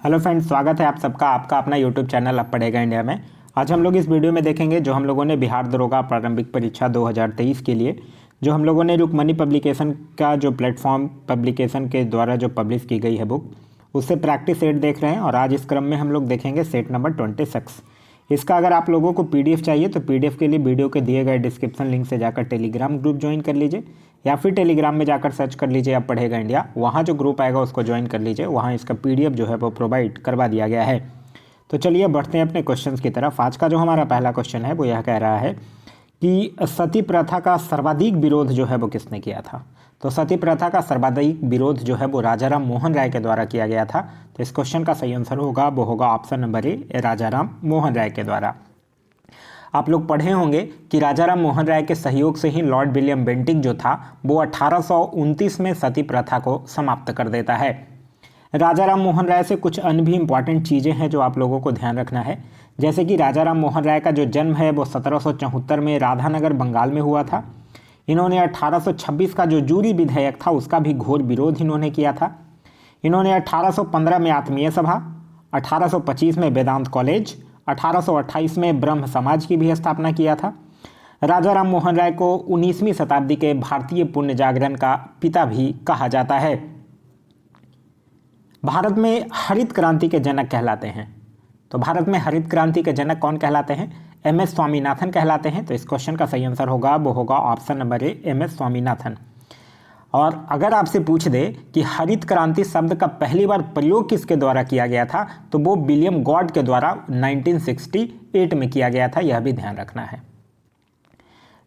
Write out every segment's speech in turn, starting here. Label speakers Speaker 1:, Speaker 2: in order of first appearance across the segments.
Speaker 1: Hello friends, स्वागत है आप सबका आपका अपना यूट्यूब चैनल अब पढ़ेगा इंडिया में। आज हम लोग इस वीडियो में देखेंगे जो हम लोगों ने बिहार दरोगा प्रारंभिक परीक्षा 2023 के लिए जो हम लोगों ने रुक्मणी पब्लिकेशन का जो प्लेटफॉर्म पब्लिकेशन के द्वारा जो पब्लिश की गई है बुक, उससे प्रैक्टिस सेट देख रहे हैं। और आज इस क्रम में हम लोग देखेंगे सेट नंबर 26। इसका अगर आप लोगों को पीडीएफ चाहिए तो पीडीएफ के लिए वीडियो के दिए गए डिस्क्रिप्शन लिंक से जाकर टेलीग्राम ग्रुप ज्वाइन कर लीजिए, या फिर टेलीग्राम में जाकर सर्च कर लीजिए अब पढ़ेगा इंडिया। वहाँ जो ग्रुप आएगा उसको ज्वाइन कर लीजिए, वहाँ इसका पीडीएफ जो है वो प्रोवाइड करवा दिया गया है। तो चलिए बढ़ते हैं अपने क्वेश्चंस की तरफ। आज का जो हमारा पहला क्वेश्चन है वो यह कह रहा है कि सती प्रथा का सर्वाधिक विरोध जो है वो किसने किया था। तो सती प्रथा का सर्वाधिक विरोध जो है वो राजाराम मोहन राय के द्वारा किया गया था। तो इस क्वेश्चन का सही आंसर होगा वो होगा option number A, Rajaram Mohan Roy के द्वारा। आप लोग पढ़े होंगे कि राजाराम मोहन राय के सहयोग से ही लॉर्ड विलियम बेंटिक जो था वो 1829 में सती प्रथा को समाप्त कर देता है। राजाराम मोहन राय से कुछ अन्य भी इंपॉर्टेंट चीज़ें हैं जो आप लोगों को ध्यान रखना है, जैसे कि राजाराम मोहन राय का जो जन्म है वो 1774 में राधानगर बंगाल में हुआ था। इन्होंने 1826 का जो जूरी विधेयक था उसका भी घोर विरोध इन्होंने किया था। इन्होंने 1815 में आत्मीय सभा, 1825 में वेदांत कॉलेज, 1828 में ब्रह्म समाज की भी स्थापना किया था। राजाराम मोहन राय को 19वीं शताब्दी के भारतीय पुण्य जागरण का पिता भी कहा जाता है। भारत में हरित क्रांति के जनक कहलाते हैं। तो भारत में हरित क्रांति के जनक कौन कहलाते हैं? एम.एस. स्वामीनाथन कहलाते हैं। तो इस क्वेश्चन का सही आंसर होगा वो होगा option number A, M S. Swaminathan. और अगर आपसे पूछ दे कि हरित क्रांति शब्द का पहली बार प्रयोग किसके द्वारा किया गया था, तो वो विलियम गॉड के द्वारा 1968 में किया गया था, यह भी ध्यान रखना है।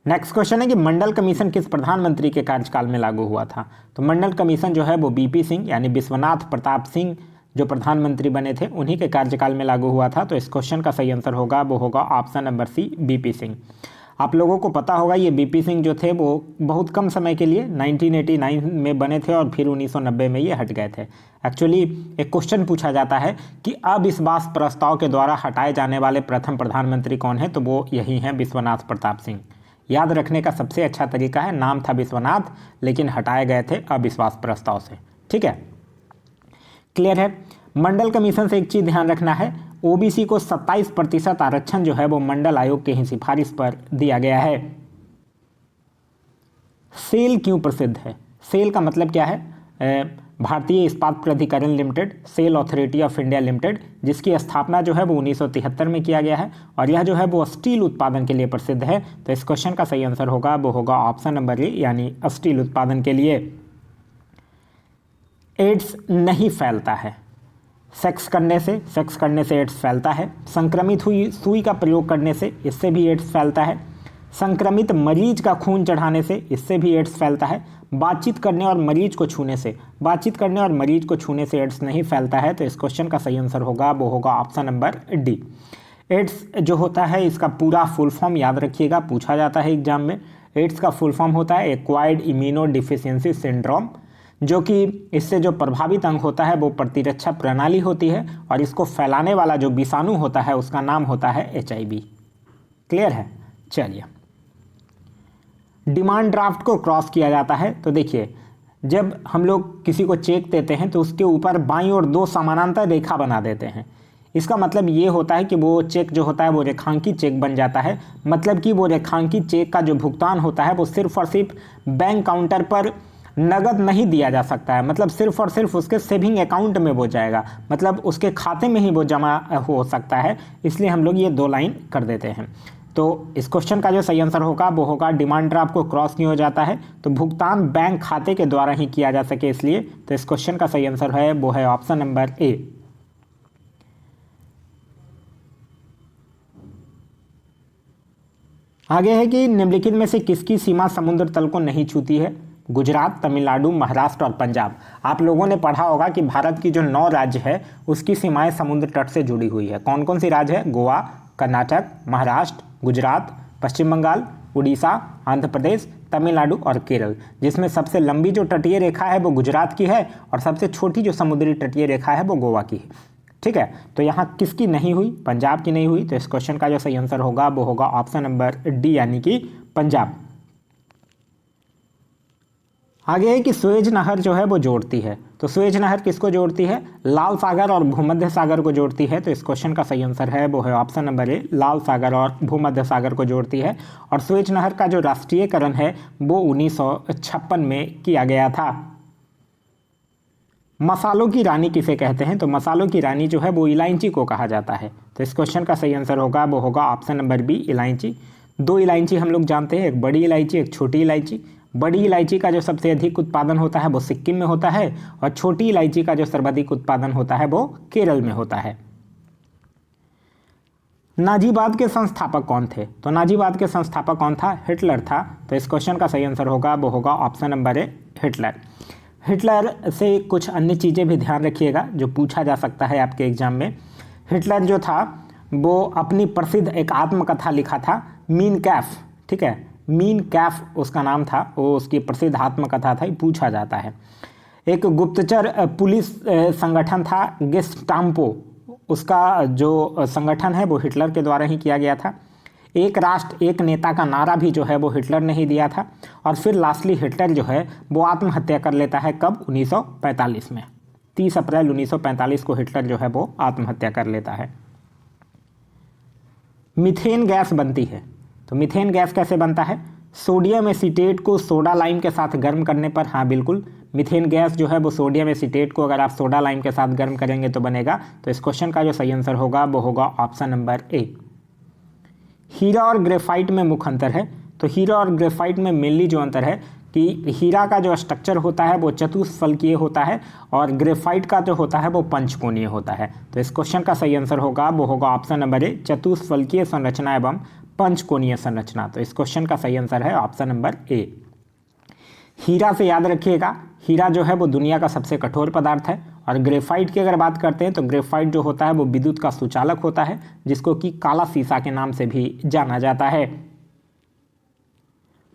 Speaker 1: नेक्स्ट क्वेश्चन है कि मंडल कमीशन किस प्रधानमंत्री के कार्यकाल में लागू हुआ था। तो मंडल कमीशन जो है वो बीपी सिंह यानी विश्वनाथ प्रताप सिंह जो प्रधानमंत्री बने थे उन्हीं के कार्यकाल में लागू हुआ था। तो इस क्वेश्चन का सही आंसर होगा वो होगा option number C, B P Singh. आप लोगों को पता होगा ये बीपी सिंह जो थे वो बहुत कम समय के लिए 1989 में बने थे और फिर 1990 में ये हट गए थे। एक्चुअली एक क्वेश्चन पूछा जाता है कि अविश्वास प्रस्ताव के द्वारा हटाए जाने वाले प्रथम प्रधानमंत्री कौन है, तो वो यही हैं विश्वनाथ प्रताप सिंह। याद रखने का सबसे अच्छा तरीका है, नाम था विश्वनाथ लेकिन हटाए गए थे अविश्वास प्रस्ताव से। ठीक है, क्लियर है। मंडल कमीशन से एक चीज़ ध्यान रखना है, ओबीसी को 27% आरक्षण जो है वो मंडल आयोग के ही सिफारिश पर दिया गया है। सेल क्यों प्रसिद्ध है? सेल का मतलब क्या है? भारतीय इस्पात प्राधिकरण limited, SAIL authority of India limited, जिसकी स्थापना जो है वो 1973 में किया गया है और यह जो है वो स्टील उत्पादन के लिए प्रसिद्ध है। तो इस क्वेश्चन का सही आंसर होगा वो होगा ऑप्शन नंबर ए, यानी स्टील उत्पादन के लिए। एड्स नहीं फैलता है। सेक्स करने से एड्स फैलता है। संक्रमित हुई सुई का प्रयोग करने से इससे भी एड्स फैलता है। संक्रमित मरीज का खून चढ़ाने से इससे भी एड्स फैलता है। बातचीत करने और मरीज को छूने से एड्स नहीं फैलता है। तो इस क्वेश्चन का सही आंसर होगा वो होगा ऑप्शन नंबर डी। एड्स जो होता है इसका पूरा फुल फॉर्म याद रखिएगा, पूछा जाता है एग्जाम में। एड्स का फुल फॉर्म होता है एक्वायर्ड इम्यूनो डिफिशियंसी सिंड्रोम, जो कि इससे जो प्रभावित अंग होता है वो प्रतिरक्षा प्रणाली होती है और इसको फैलाने वाला जो विषाणु होता है उसका नाम होता है HIV। क्लियर है। चलिए, डिमांड ड्राफ्ट को क्रॉस किया जाता है। तो देखिए, जब हम लोग किसी को चेक देते हैं तो उसके ऊपर बाईं ओर 2 समानांतर रेखा बना देते हैं। इसका मतलब ये होता है कि वो चेक जो होता है वो रेखांकित चेक बन जाता है। मतलब कि वो रेखांकित चेक का जो भुगतान होता है वो सिर्फ और सिर्फ बैंक काउंटर पर नगद नहीं दिया जा सकता है, मतलब सिर्फ और सिर्फ उसके सेविंग अकाउंट में वो जाएगा, मतलब उसके खाते में ही वो जमा हो सकता है। इसलिए हम लोग ये 2 लाइन कर देते हैं। तो इस क्वेश्चन का जो सही आंसर होगा वो होगा डिमांड ड्राफ्ट को क्रॉस क्यों हो जाता है, तो भुगतान बैंक खाते के द्वारा ही किया जा सके इसलिए। तो इस क्वेश्चन का सही आंसर है वो है ऑप्शन नंबर ए। आगे है कि निम्नलिखित में से किसकी सीमा समुद्र तल को नहीं छूती है? गुजरात, तमिलनाडु, महाराष्ट्र और पंजाब। आप लोगों ने पढ़ा होगा कि भारत की जो 9 राज्य है उसकी सीमाएं समुद्र तट से जुड़ी हुई है। कौन कौन सी राज्य है? गोवा, कर्नाटक, महाराष्ट्र, गुजरात, पश्चिम बंगाल, उड़ीसा, आंध्र प्रदेश, तमिलनाडु और केरल। जिसमें सबसे लंबी जो तटीय रेखा है वो गुजरात की है और सबसे छोटी जो समुद्री तटीय रेखा है वो गोवा की है। ठीक है, तो यहाँ किसकी नहीं हुई? पंजाब की नहीं हुई। तो इस क्वेश्चन का जो सही आंसर होगा वो होगा ऑप्शन नंबर डी, यानी कि पंजाब। आगे है कि सुएज नहर जो है वो जोड़ती है, तो सुएज नहर किसको जोड़ती है? लाल सागर और भूमध्य सागर को जोड़ती है। तो इस क्वेश्चन का सही आंसर है वो है ऑप्शन नंबर ए, लाल सागर और भूमध्य सागर को जोड़ती है। और सुएज नहर का जो राष्ट्रीयकरण है वो 1956 में किया गया था। मसालों की रानी किसे कहते हैं? तो मसालों की रानी जो है वो इलायची को कहा जाता है। तो इस क्वेश्चन का सही आंसर होगा वो होगा ऑप्शन नंबर बी, इलायची। दो इलायची हम लोग जानते हैं, एक बड़ी इलायची एक छोटी इलायची। बड़ी इलायची का जो सबसे अधिक उत्पादन होता है वो सिक्किम में होता है, और छोटी इलायची का जो सर्वाधिक उत्पादन होता है वो केरल में होता है। नाजीबाद के संस्थापक कौन थे? तो नाजीबाद के संस्थापक कौन था? हिटलर था। तो इस क्वेश्चन का सही आंसर होगा वो होगा ऑप्शन नंबर ए, हिटलर। हिटलर से कुछ अन्य चीज़ें भी ध्यान रखिएगा जो पूछा जा सकता है आपके एग्जाम में। हिटलर जो था वो अपनी प्रसिद्ध एक आत्मकथा लिखा था, मीन कैफ, ठीक है, मीन कैफ उसका नाम था, वो उसकी प्रसिद्ध आत्मकथा था, पूछा जाता है। एक गुप्तचर पुलिस संगठन था गेस्टाम्पो, उसका जो संगठन है वो हिटलर के द्वारा ही किया गया था। एक राष्ट्र एक नेता का नारा भी जो है वो हिटलर ने ही दिया था। और फिर लास्टली हिटलर जो है वो आत्महत्या कर लेता है, कब? 1945 में। 30 अप्रैल 1945 को हिटलर जो है वो आत्महत्या कर लेता है। मीथेन गैस बनती है, तो मीथेन गैस कैसे बनता है? सोडियम एसीटेट को सोडा लाइम के साथ गर्म करने पर, हाँ बिल्कुल, मीथेन गैस जो है वो सोडियम एसीटेट को अगर आप सोडा लाइम के साथ गर्म करेंगे तो बनेगा। तो इस क्वेश्चन का जो सही आंसर होगा वो होगा ऑप्शन नंबर ए। हीरा और ग्रेफाइट में मुख्य अंतर है, तो हीरा और ग्रेफाइट में मेनली जो अंतर है कि हीरा का जो स्ट्रक्चर होता है वो चतुष्फलकीय होता है, और ग्रेफाइट का जो होता है वो पंचकोणीय होता है। तो इस क्वेश्चन का सही आंसर होगा वो होगा ऑप्शन नंबर ए, चतुष्फलकीय संरचना एवं पंचकोणीय संरचना। तो इस क्वेश्चन का सही आंसर है ऑप्शन नंबर ए। हीरा से याद रखिएगा, हीरा जो है वो दुनिया का सबसे कठोर पदार्थ है। और ग्रेफाइट की अगर बात करते हैं तो ग्रेफाइट जो होता है वो विद्युत का सुचालक होता है, जिसको कि काला सीसा के नाम से भी जाना जाता है।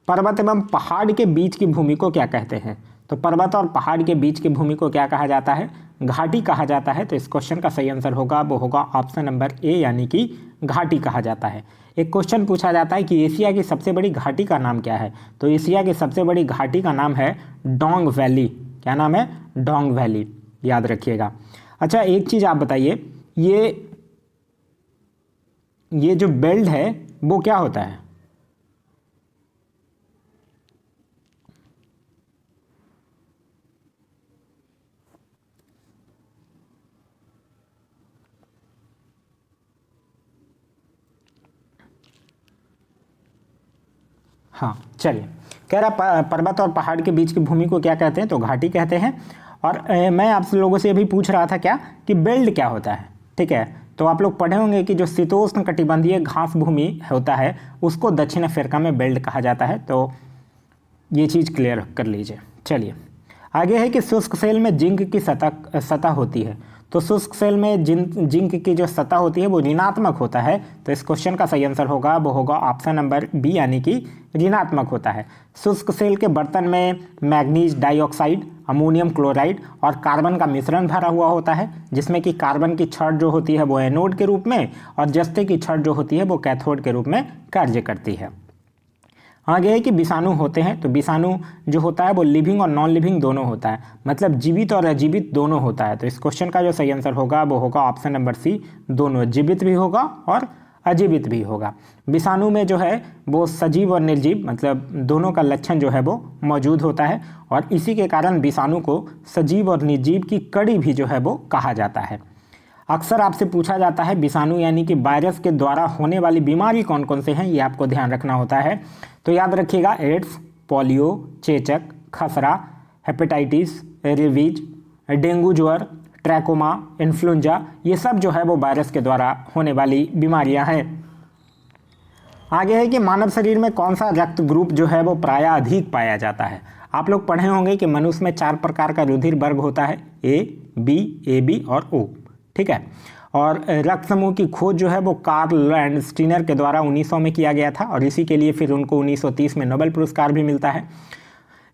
Speaker 1: पर्वत एवं पहाड़ के बीच की भूमि को क्या कहते हैं? तो पर्वत और पहाड़ के बीच की भूमि को क्या कहा जाता है? घाटी कहा जाता है। तो इस क्वेश्चन का सही आंसर होगा वो होगा ऑप्शन नंबर ए, यानी कि घाटी कहा जाता है। एक क्वेश्चन पूछा जाता है कि एशिया की सबसे बड़ी घाटी का नाम क्या है? तो एशिया की सबसे बड़ी घाटी का नाम है डोंग वैली। क्या नाम है? डोंग वैली, याद रखिएगा। अच्छा, एक चीज़ आप बताइए, ये जो बेल्ट है वो क्या होता है? हाँ चलिए, कह रहा पर्वत और पहाड़ के बीच की भूमि को क्या कहते हैं? तो घाटी कहते हैं। और मैं आप लोगों से अभी पूछ रहा था क्या कि बेल्ट क्या होता है, ठीक है? तो आप लोग पढ़े होंगे कि जो शीतोष्ण कटिबंधीय घास भूमि होता है उसको दक्षिण अफ्रीका में बेल्ट कहा जाता है। तो ये चीज़ क्लियर कर लीजिए। चलिए आगे है कि शुष्क सेल में जिंक की सतह होती है। तो शुष्क सेल में जिंक की जो सतह होती है वो ऋणात्मक होता है। तो इस क्वेश्चन का सही आंसर होगा वो होगा ऑप्शन नंबर बी, यानी कि ऋणात्मक होता है। शुष्क सेल के बर्तन में मैग्नीज डाइऑक्साइड, अमोनियम क्लोराइड और कार्बन का मिश्रण भरा हुआ होता है, जिसमें कि कार्बन की छड़ जो होती है वो एनोड के रूप में और जस्ते की छड़ जो होती है वो कैथोड के रूप में कार्य करती है। आगे है कि विषाणु होते हैं। तो विषाणु जो होता है वो लिविंग और नॉन लिविंग दोनों होता है, मतलब जीवित और अजीवित दोनों होता है। तो इस क्वेश्चन का जो सही आंसर होगा वो होगा ऑप्शन नंबर सी, दोनों, जीवित भी होगा और अजीवित भी होगा। विषाणु में जो है वो सजीव और निर्जीव, मतलब दोनों का लक्षण जो है वो मौजूद होता है, और इसी के कारण विषाणु को सजीव और निर्जीव की कड़ी भी जो है वो कहा जाता है। अक्सर आपसे पूछा जाता है विषाणु यानी कि वायरस के द्वारा होने वाली बीमारी कौन कौन से हैं, ये आपको ध्यान रखना होता है। तो याद रखिएगा, एड्स, पोलियो, चेचक, खसरा, हेपेटाइटिस, रेबीज, डेंगू ज्वर, ट्रैकोमा, इन्फ्लुएंजा, ये सब जो है वो वायरस के द्वारा होने वाली बीमारियां हैं। आगे है कि मानव शरीर में कौन सा रक्त ग्रुप जो है वो प्रायः अधिक पाया जाता है। आप लोग पढ़े होंगे कि मनुष्य में 4 प्रकार का रुधिर वर्ग होता है, ए, बी, AB और O, ठीक है। और रक्त समूह की खोज जो है वो कार्ल लैंडस्टीनर के द्वारा 1900 में किया गया था, और इसी के लिए फिर उनको 1930 में नोबेल पुरस्कार भी मिलता है।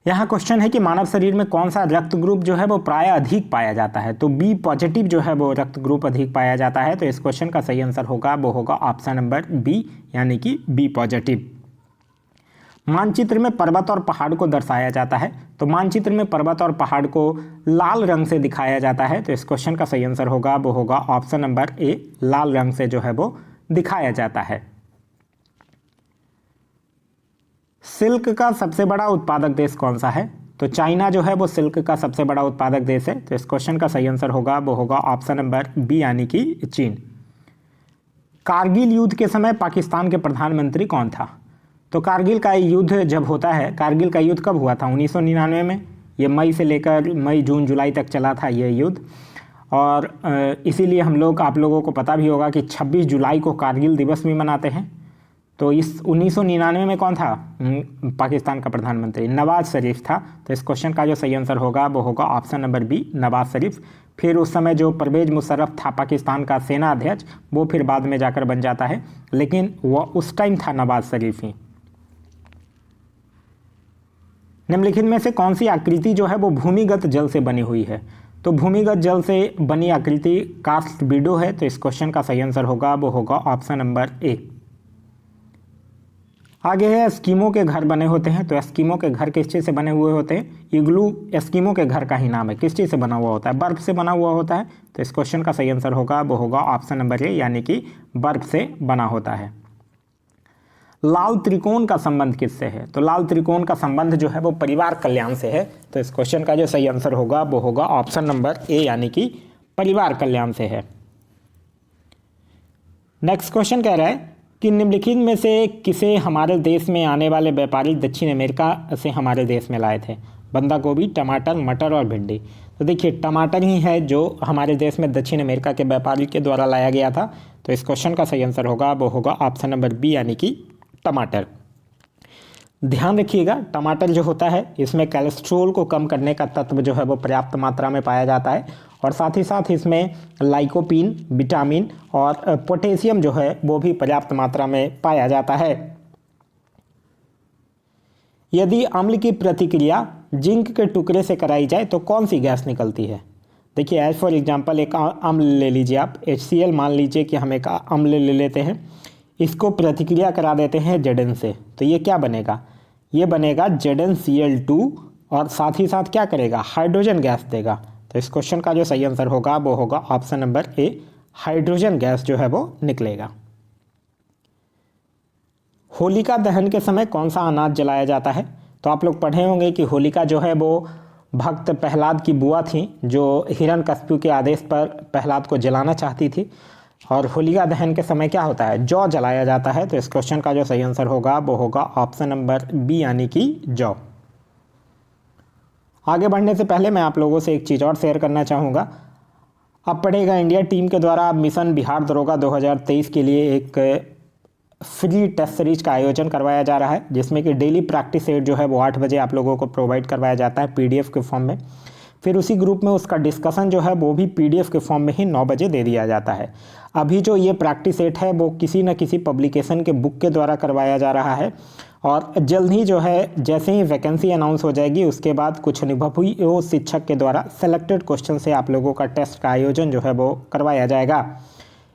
Speaker 1: यहाँ क्वेश्चन है कि मानव शरीर में कौन सा रक्त ग्रुप जो है वो प्रायः अधिक पाया जाता है। तो बी पॉजिटिव जो है वो रक्त ग्रुप अधिक पाया जाता है। तो इस क्वेश्चन का सही आंसर होगा वो होगा ऑप्शन नंबर बी, यानी कि बी पॉजिटिव। मानचित्र में पर्वत और पहाड़ को दर्शाया जाता है, तो मानचित्र में पर्वत और पहाड़ को लाल रंग से दिखाया जाता है। तो इस क्वेश्चन का सही आंसर होगा वो होगा ऑप्शन नंबर ए, लाल रंग से जो है वो दिखाया जाता है। सिल्क का सबसे बड़ा उत्पादक देश कौन सा है? तो चाइना जो है वो सिल्क का सबसे बड़ा उत्पादक देश है। तो इस क्वेश्चन का सही आंसर होगा वो होगा ऑप्शन नंबर बी यानी कि चीन। कारगिल युद्ध के समय पाकिस्तान के प्रधानमंत्री कौन था? तो कारगिल का युद्ध जब होता है, कारगिल का युद्ध कब हुआ था? 1999 में। ये मई से लेकर मई जून जुलाई तक चला था ये युद्ध, और इसीलिए हम लोग, आप लोगों को पता भी होगा कि 26 जुलाई को कारगिल दिवस भी मनाते हैं। तो इस 1999 में कौन था पाकिस्तान का प्रधानमंत्री? नवाज शरीफ था। तो इस क्वेश्चन का जो सही आंसर होगा वो होगा option number B, Nawaz Sharif. फिर उस समय जो परवेज मुशर्रफ था पाकिस्तान का सेना अध्यक्ष, वो फिर बाद में जाकर बन जाता है, लेकिन वह उस टाइम था नवाज शरीफ ही। निम्नलिखित में से कौन सी आकृति जो है वो भूमिगत जल से बनी हुई है? तो भूमिगत जल से बनी आकृति कास्ट बीडो है। तो इस क्वेश्चन का सही आंसर होगा वो होगा ऑप्शन नंबर ए। आगे है एस्किमो के घर बने होते हैं। तो एस्किमो के घर किस चीज़ से बने हुए होते हैं? इग्लू एस्किमो के घर का ही नाम है। किस चीज़ से बना हुआ होता है? बर्फ से बना हुआ होता है। तो इस क्वेश्चन का सही आंसर होगा वो होगा ऑप्शन नंबर ए, यानी कि बर्फ से बना होता है। लाल त्रिकोण का संबंध किससे है? तो लाल त्रिकोण का संबंध जो है वो परिवार कल्याण से है। तो इस क्वेश्चन का जो सही आंसर होगा वो होगा ऑप्शन नंबर ए, यानी कि परिवार कल्याण से है। नेक्स्ट क्वेश्चन कह रहा है कि निम्नलिखित में से किसे हमारे देश में आने वाले व्यापारी दक्षिण अमेरिका से हमारे देश में लाए थे? बंदा गोभी, टमाटर, मटर और भिंडी। तो देखिए टमाटर ही है जो हमारे देश में दक्षिण अमेरिका के व्यापारी के द्वारा लाया गया था। तो इस क्वेश्चन का सही आंसर होगा वो होगा ऑप्शन नंबर बी, यानी कि टमाटर। ध्यान रखिएगा, टमाटर जो होता है इसमें कोलेस्ट्रॉल को कम करने का तत्व जो है वो पर्याप्त मात्रा में पाया जाता है, और साथ ही साथ इसमें लाइकोपीन, विटामिन और पोटेशियम जो है वो भी पर्याप्त मात्रा में पाया जाता है। यदि अम्ल की प्रतिक्रिया जिंक के टुकड़े से कराई जाए तो कौन सी गैस निकलती है? देखिए एज फॉर एग्जांपल एक अम्ल ले लीजिए आप, HCl मान लीजिए कि हम एक अम्ल ले लेते हैं, इसको प्रतिक्रिया करा देते हैं Zn से, तो ये क्या बनेगा? ये बनेगा ZnCl2, और साथ ही साथ क्या करेगा? हाइड्रोजन गैस देगा। तो इस क्वेश्चन का जो सही आंसर होगा वो होगा ऑप्शन नंबर ए, हाइड्रोजन गैस जो है वो निकलेगा। होलिका दहन के समय कौन सा अनाज जलाया जाता है? तो आप लोग पढ़े होंगे कि होलिका जो है वो भक्त प्रहलाद की बुआ थी, जो हिरण्यकश्यप के आदेश पर प्रहलाद को जलाना चाहती थी, और होलिका दहन के समय क्या होता है? जौ जलाया जाता है। तो इस क्वेश्चन का जो सही आंसर होगा वो होगा ऑप्शन नंबर बी, यानी कि जौ। आगे बढ़ने से पहले मैं आप लोगों से एक चीज़ और शेयर करना चाहूँगा। अब पढ़ेगा इंडिया टीम के द्वारा मिशन बिहार दरोगा 2023 के लिए एक फ्री टेस्ट सीरीज का आयोजन करवाया जा रहा है, जिसमें कि डेली प्रैक्टिस सेट जो है वो 8 बजे आप लोगों को प्रोवाइड करवाया जाता है PDF के फॉर्म में। फिर उसी ग्रुप में उसका डिस्कशन जो है वो भी PDF के फॉर्म में ही 9 बजे दे दिया जाता है। अभी जो ये प्रैक्टिस सेट है वो किसी न किसी पब्लिकेशन के बुक के द्वारा करवाया जा रहा है, और जल्द ही जो है जैसे ही वैकेंसी अनाउंस हो जाएगी उसके बाद कुछ अनुभवी शिक्षक के द्वारा सेलेक्टेड क्वेश्चन से आप लोगों का टेस्ट का आयोजन जो है वो करवाया जाएगा।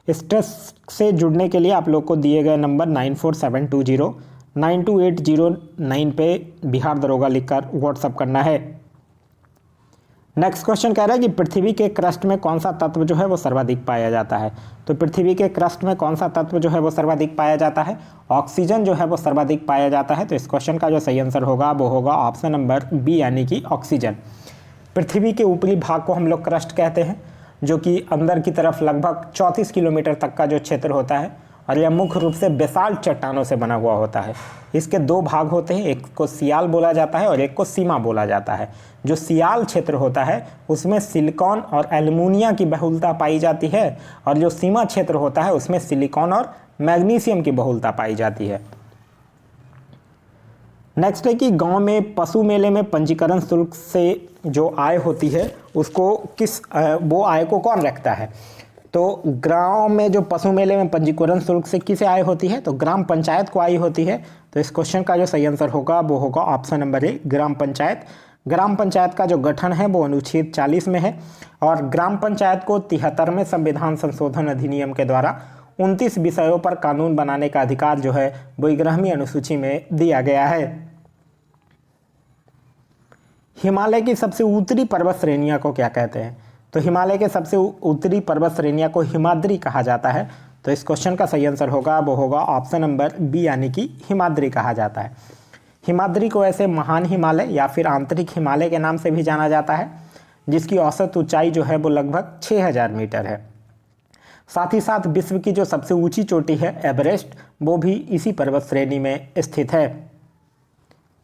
Speaker 1: इस टेस्ट से जुड़ने के लिए आप लोग को दिए गए नंबर 9472092809 पे बिहार दरोगा लिखकर व्हाट्सअप करना है। नेक्स्ट क्वेश्चन कह रहा है कि पृथ्वी के क्रस्ट में कौन सा तत्व जो है वो सर्वाधिक पाया जाता है? तो पृथ्वी के क्रस्ट में कौन सा तत्व जो है वो सर्वाधिक पाया जाता है? ऑक्सीजन जो है वो सर्वाधिक पाया जाता है। तो इस क्वेश्चन का जो सही आंसर होगा वो होगा ऑप्शन नंबर बी, यानी कि ऑक्सीजन। पृथ्वी के ऊपरी भाग को हम लोग क्रस्ट कहते हैं, जो कि अंदर की तरफ लगभग 34 किलोमीटर तक का जो क्षेत्र होता है, और यह मुख्य रूप से बेसाल्ट चट्टानों से बना हुआ होता है। इसके 2 भाग होते हैं, एक को सियाल बोला जाता है और एक को सीमा बोला जाता है। जो सियाल क्षेत्र होता है उसमें सिलिकॉन और एल्युमिनियम की बहुलता पाई जाती है, और जो सीमा क्षेत्र होता है उसमें सिलिकॉन और मैग्नीशियम की बहुलता पाई जाती है। नेक्स्ट है कि गांव में पशु मेले में पंजीकरण शुल्क से जो आय होती है उसको वो आय को कौन रखता है? तो गांव में जो पशु मेले में पंजीकरण शुल्क से किसे आय होती है? तो ग्राम पंचायत को आय होती है। तो इस क्वेश्चन का जो सही आंसर होगा वो होगा ऑप्शन नंबर ए, ग्राम पंचायत। ग्राम पंचायत का जो गठन है वो अनुच्छेद 40 में है, और ग्राम पंचायत को 73वें संविधान संशोधन अधिनियम के द्वारा 29 विषयों पर कानून बनाने का अधिकार जो है वो 11वीं अनुसूची में दिया गया है। हिमालय की सबसे उत्तरी पर्वत श्रेणियां को क्या कहते हैं? तो हिमालय के सबसे उत्तरी पर्वत श्रेणियां को हिमाद्री कहा जाता है। तो इस क्वेश्चन का सही आंसर होगा वो होगा ऑप्शन नंबर बी, यानी कि हिमाद्री कहा जाता है। हिमाद्री को ऐसे महान हिमालय या फिर आंतरिक हिमालय के नाम से भी जाना जाता है, जिसकी औसत ऊंचाई जो है वो लगभग 6000 मीटर है। साथ ही साथ विश्व की जो सबसे ऊंची चोटी है एवरेस्ट, वो भी इसी पर्वत श्रेणी में स्थित है।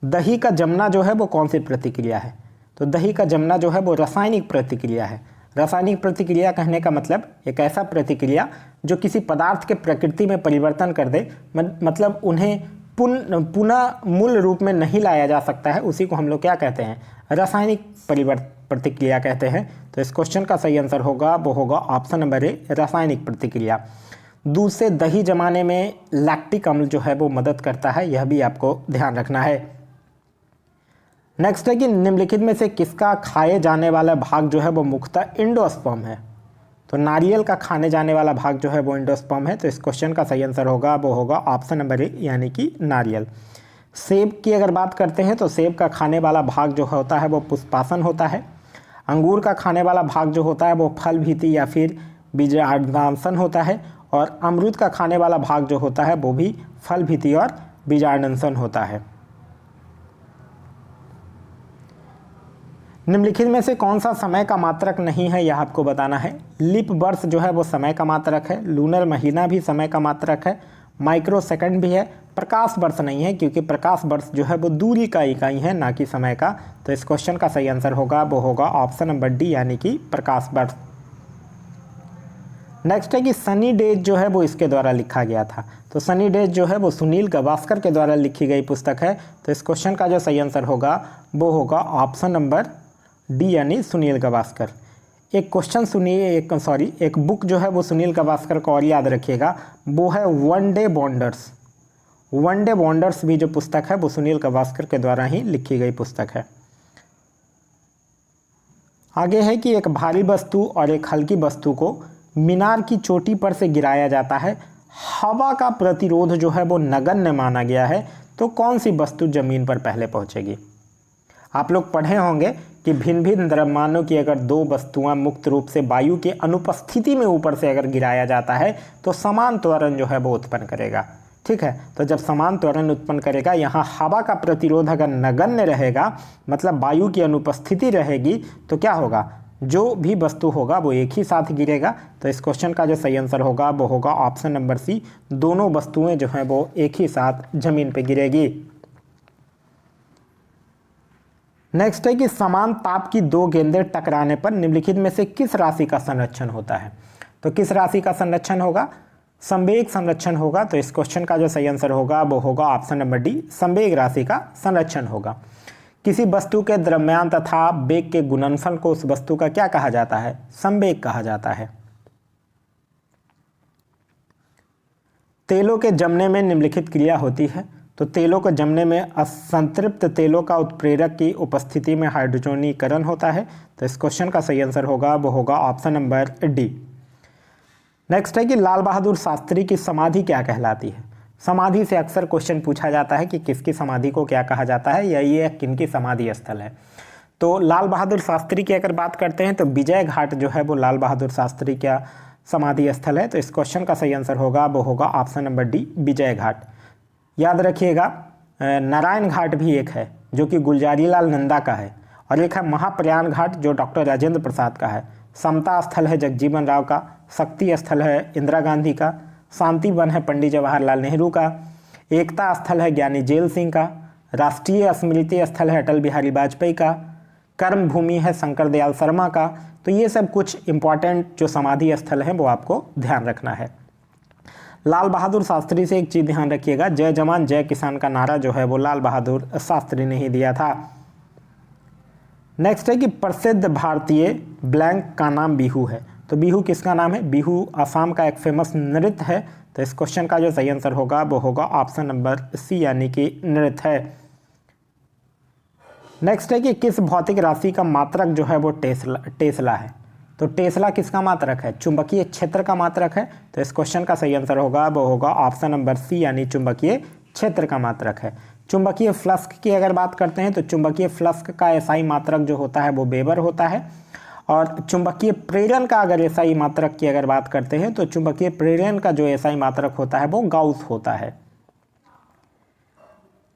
Speaker 1: दही का जमना जो है वो कौन सी प्रतिक्रिया है? तो दही का जमना जो है वो रासायनिक प्रतिक्रिया है। रासायनिक प्रतिक्रिया कहने का मतलब एक ऐसा प्रतिक्रिया जो किसी पदार्थ के प्रकृति में परिवर्तन कर दे, मतलब उन्हें पुनः मूल रूप में नहीं लाया जा सकता है, उसी को हम लोग क्या कहते हैं? रासायनिक प्रतिक्रिया कहते हैं। तो इस क्वेश्चन का सही आंसर होगा वो होगा ऑप्शन नंबर ए, रासायनिक प्रतिक्रिया। दूध से दही जमाने में लैक्टिक अम्ल जो है वो मदद करता है, यह भी आपको ध्यान रखना है। नेक्स्ट है कि निम्नलिखित में से किसका खाए जाने वाला भाग जो है वो मुख्यतः एंडोस्पर्म है? तो नारियल का खाने जाने वाला भाग जो है वो एंडोस्पर्म है। तो इस क्वेश्चन का सही आंसर होगा वो होगा ऑप्शन नंबर ए, यानी कि नारियल। सेब की अगर बात करते हैं तो सेब का खाने वाला भाग जो होता है वो पुष्पासन होता है। अंगूर का खाने वाला भाग जो होता है वो फल भीति या फिर बीजांडांसन होता है। और अमरूद का खाने वाला भाग जो होता है वो भी फल भीति और बीजांडांसन होता है। निम्नलिखित में से कौन सा समय का मात्रक नहीं है, यह आपको बताना है। लीप वर्ष जो है वो समय का मात्रक है। लूनर महीना भी समय का मात्रक है। माइक्रो सेकंड भी है। प्रकाश वर्ष नहीं है, क्योंकि प्रकाश वर्ष जो है वो दूरी का इकाई है, ना कि समय का। तो इस क्वेश्चन का सही आंसर होगा वो होगा ऑप्शन नंबर डी, यानी कि प्रकाश वर्ष। नेक्स्ट है कि सनी डेज जो है वो इसके द्वारा लिखा गया था। तो सनी डेज जो है वो सुनील गावस्कर के द्वारा लिखी गई पुस्तक है। तो इस क्वेश्चन का जो सही आंसर होगा वो होगा ऑप्शन नंबर डी, यानी सुनील गावस्कर। एक क्वेश्चन सुनिए, एक बुक जो है वो सुनील गावस्कर को और याद रखिएगा, वो है one day wonders. One day wonders भी जो पुस्तक है वो सुनील गावस्कर के द्वारा ही लिखी गई पुस्तक है। आगे है कि एक भारी वस्तु और एक हल्की वस्तु को मीनार की चोटी पर से गिराया जाता है। हवा का प्रतिरोध जो है वो नगण्य माना गया है। तो कौन सी वस्तु जमीन पर पहले पहुंचेगी? आप लोग पढ़े होंगे कि भिन्न भिन्न द्रव्यमानों की अगर दो वस्तुआं मुक्त रूप से वायु की अनुपस्थिति में ऊपर से अगर गिराया जाता है तो समान त्वरण जो है वो उत्पन्न करेगा। ठीक है, तो जब समान त्वरण उत्पन्न करेगा, यहाँ हवा का प्रतिरोध अगर नगण्य रहेगा, मतलब वायु की अनुपस्थिति रहेगी, तो क्या होगा? जो भी वस्तु होगा वो एक ही साथ गिरेगा। तो इस क्वेश्चन का जो सही आंसर होगा वो होगा ऑप्शन नंबर सी, दोनों वस्तुएं जो हैं वो एक ही साथ जमीन पर गिरेगी। नेक्स्ट है कि समान ताप की दो गेंदें टकराने पर निम्नलिखित में से किस राशि का संरक्षण होता है? तो किस राशि का संरक्षण होगा? संवेग संरक्षण होगा। तो इस क्वेश्चन का जो सही आंसर होगा वो होगा ऑप्शन नंबर डी, संवेग राशि का संरक्षण होगा। किसी वस्तु के द्रव्यमान तथा वेग के गुणनफल को उस वस्तु का क्या कहा जाता है? संवेग कहा जाता है। तेलों के जमने में निम्नलिखित क्रिया होती है। तो तेलों को जमने में असंतृप्त तेलों का उत्प्रेरक की उपस्थिति में हाइड्रोजनीकरण होता है। तो इस क्वेश्चन का सही आंसर होगा वो होगा ऑप्शन नंबर डी। नेक्स्ट है कि लाल बहादुर शास्त्री की समाधि क्या कहलाती है? समाधि से अक्सर क्वेश्चन पूछा जाता है कि किसकी समाधि को क्या कहा जाता है, या ये किनकी समाधि स्थल है। तो लाल बहादुर शास्त्री की अगर बात करते हैं तो विजय घाट जो है वो लाल बहादुर शास्त्री का समाधि स्थल है। तो इस क्वेश्चन का सही आंसर होगा वो होगा option number D, Vijay Ghat. याद रखिएगा, नारायण घाट भी एक है जो कि गुलजारी लाल नंदा का है, और एक है महाप्रयाण घाट जो डॉक्टर राजेंद्र प्रसाद का है। समता स्थल है जगजीवन राव का। शक्ति स्थल है इंदिरा गांधी का। शांति वन है पंडित जवाहरलाल नेहरू का। एकता स्थल है ज्ञानी जेल सिंह का। राष्ट्रीय स्मृति स्थल है अटल बिहारी वाजपेयी का। कर्म भूमि है शंकर दयाल शर्मा का। तो ये सब कुछ इंपॉर्टेंट जो समाधि स्थल हैं वो आपको ध्यान रखना है। लाल बहादुर शास्त्री से एक चीज़ ध्यान रखिएगा, जय जवान जय किसान का नारा जो है वो लाल बहादुर शास्त्री ने ही दिया था। नेक्स्ट है कि प्रसिद्ध भारतीय ब्लैंक का नाम बिहू है। तो बिहू किसका नाम है? बिहू असम का एक फेमस नृत्य है। तो इस क्वेश्चन का जो सही आंसर होगा वो होगा ऑप्शन नंबर सी, यानी कि नृत्य है। नेक्स्ट है कि किस भौतिक राशि का मात्रक जो है वो टेस्ला है? तो टेस्ला किसका मात्रक है? चुंबकीय क्षेत्र का मात्रक है। तो इस क्वेश्चन का सही आंसर होगा वो होगा ऑप्शन नंबर सी, यानी चुंबकीय क्षेत्र का मात्रक है। चुंबकीय फ्लक्स की अगर बात करते हैं तो चुंबकीय फ्लक्स का एसआई मात्रक जो होता है वो वेबर होता है। और चुंबकीय प्रेरण का अगर एसआई मात्रक की अगर बात करते हैं तो चुंबकीय प्रेरण का जो एसआई मात्रक होता है वो गाउस होता है।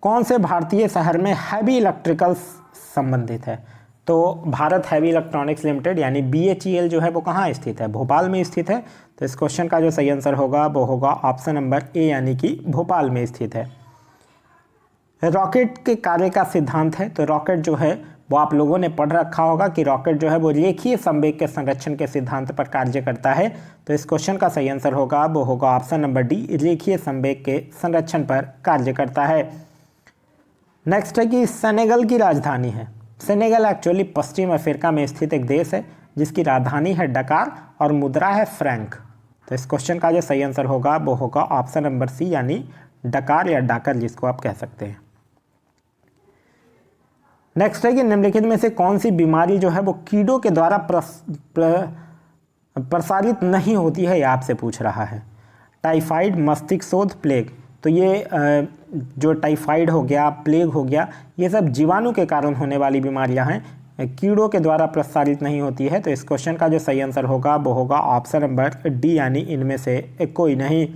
Speaker 1: कौन से भारतीय शहर में हैवी इलेक्ट्रिकल संबंधित है? तो भारत हैवी इलेक्ट्रॉनिक्स लिमिटेड यानी BHEL जो है वो कहाँ स्थित है? भोपाल में स्थित है। तो इस क्वेश्चन का जो सही आंसर होगा वो होगा ऑप्शन नंबर ए, यानी कि भोपाल में स्थित है। रॉकेट के कार्य का सिद्धांत है। तो रॉकेट जो है वो आप लोगों ने पढ़ रखा होगा कि रॉकेट जो है वो रेखीय संवेग के संरक्षण के सिद्धांत पर कार्य करता है। तो इस क्वेश्चन का सही आंसर होगा वो होगा ऑप्शन नंबर डी, रेखीय संवेग के संरक्षण पर कार्य करता है। नेक्स्ट है कि सेनेगल की राजधानी है। सेनेगल एक्चुअली पश्चिम अफ्रीका में स्थित एक देश है जिसकी राजधानी है डकार और मुद्रा है फ्रैंक। तो इस क्वेश्चन का जो सही आंसर होगा वो होगा ऑप्शन नंबर सी, यानी डकार या डाकर जिसको आप कह सकते हैं। नेक्स्ट है कि निम्नलिखित में से कौन सी बीमारी जो है वो कीड़ों के द्वारा प्रसारित नहीं होती है, ये आपसे पूछ रहा है। टाइफाइड, मस्तिष्क शोथ, प्लेग। तो ये जो टाइफाइड हो गया, प्लेग हो गया, ये सब जीवाणु के कारण होने वाली बीमारियां हैं, कीड़ों के द्वारा प्रसारित नहीं होती है। तो इस क्वेश्चन का जो सही आंसर होगा वो होगा ऑप्शन नंबर डी, यानी इनमें से कोई नहीं।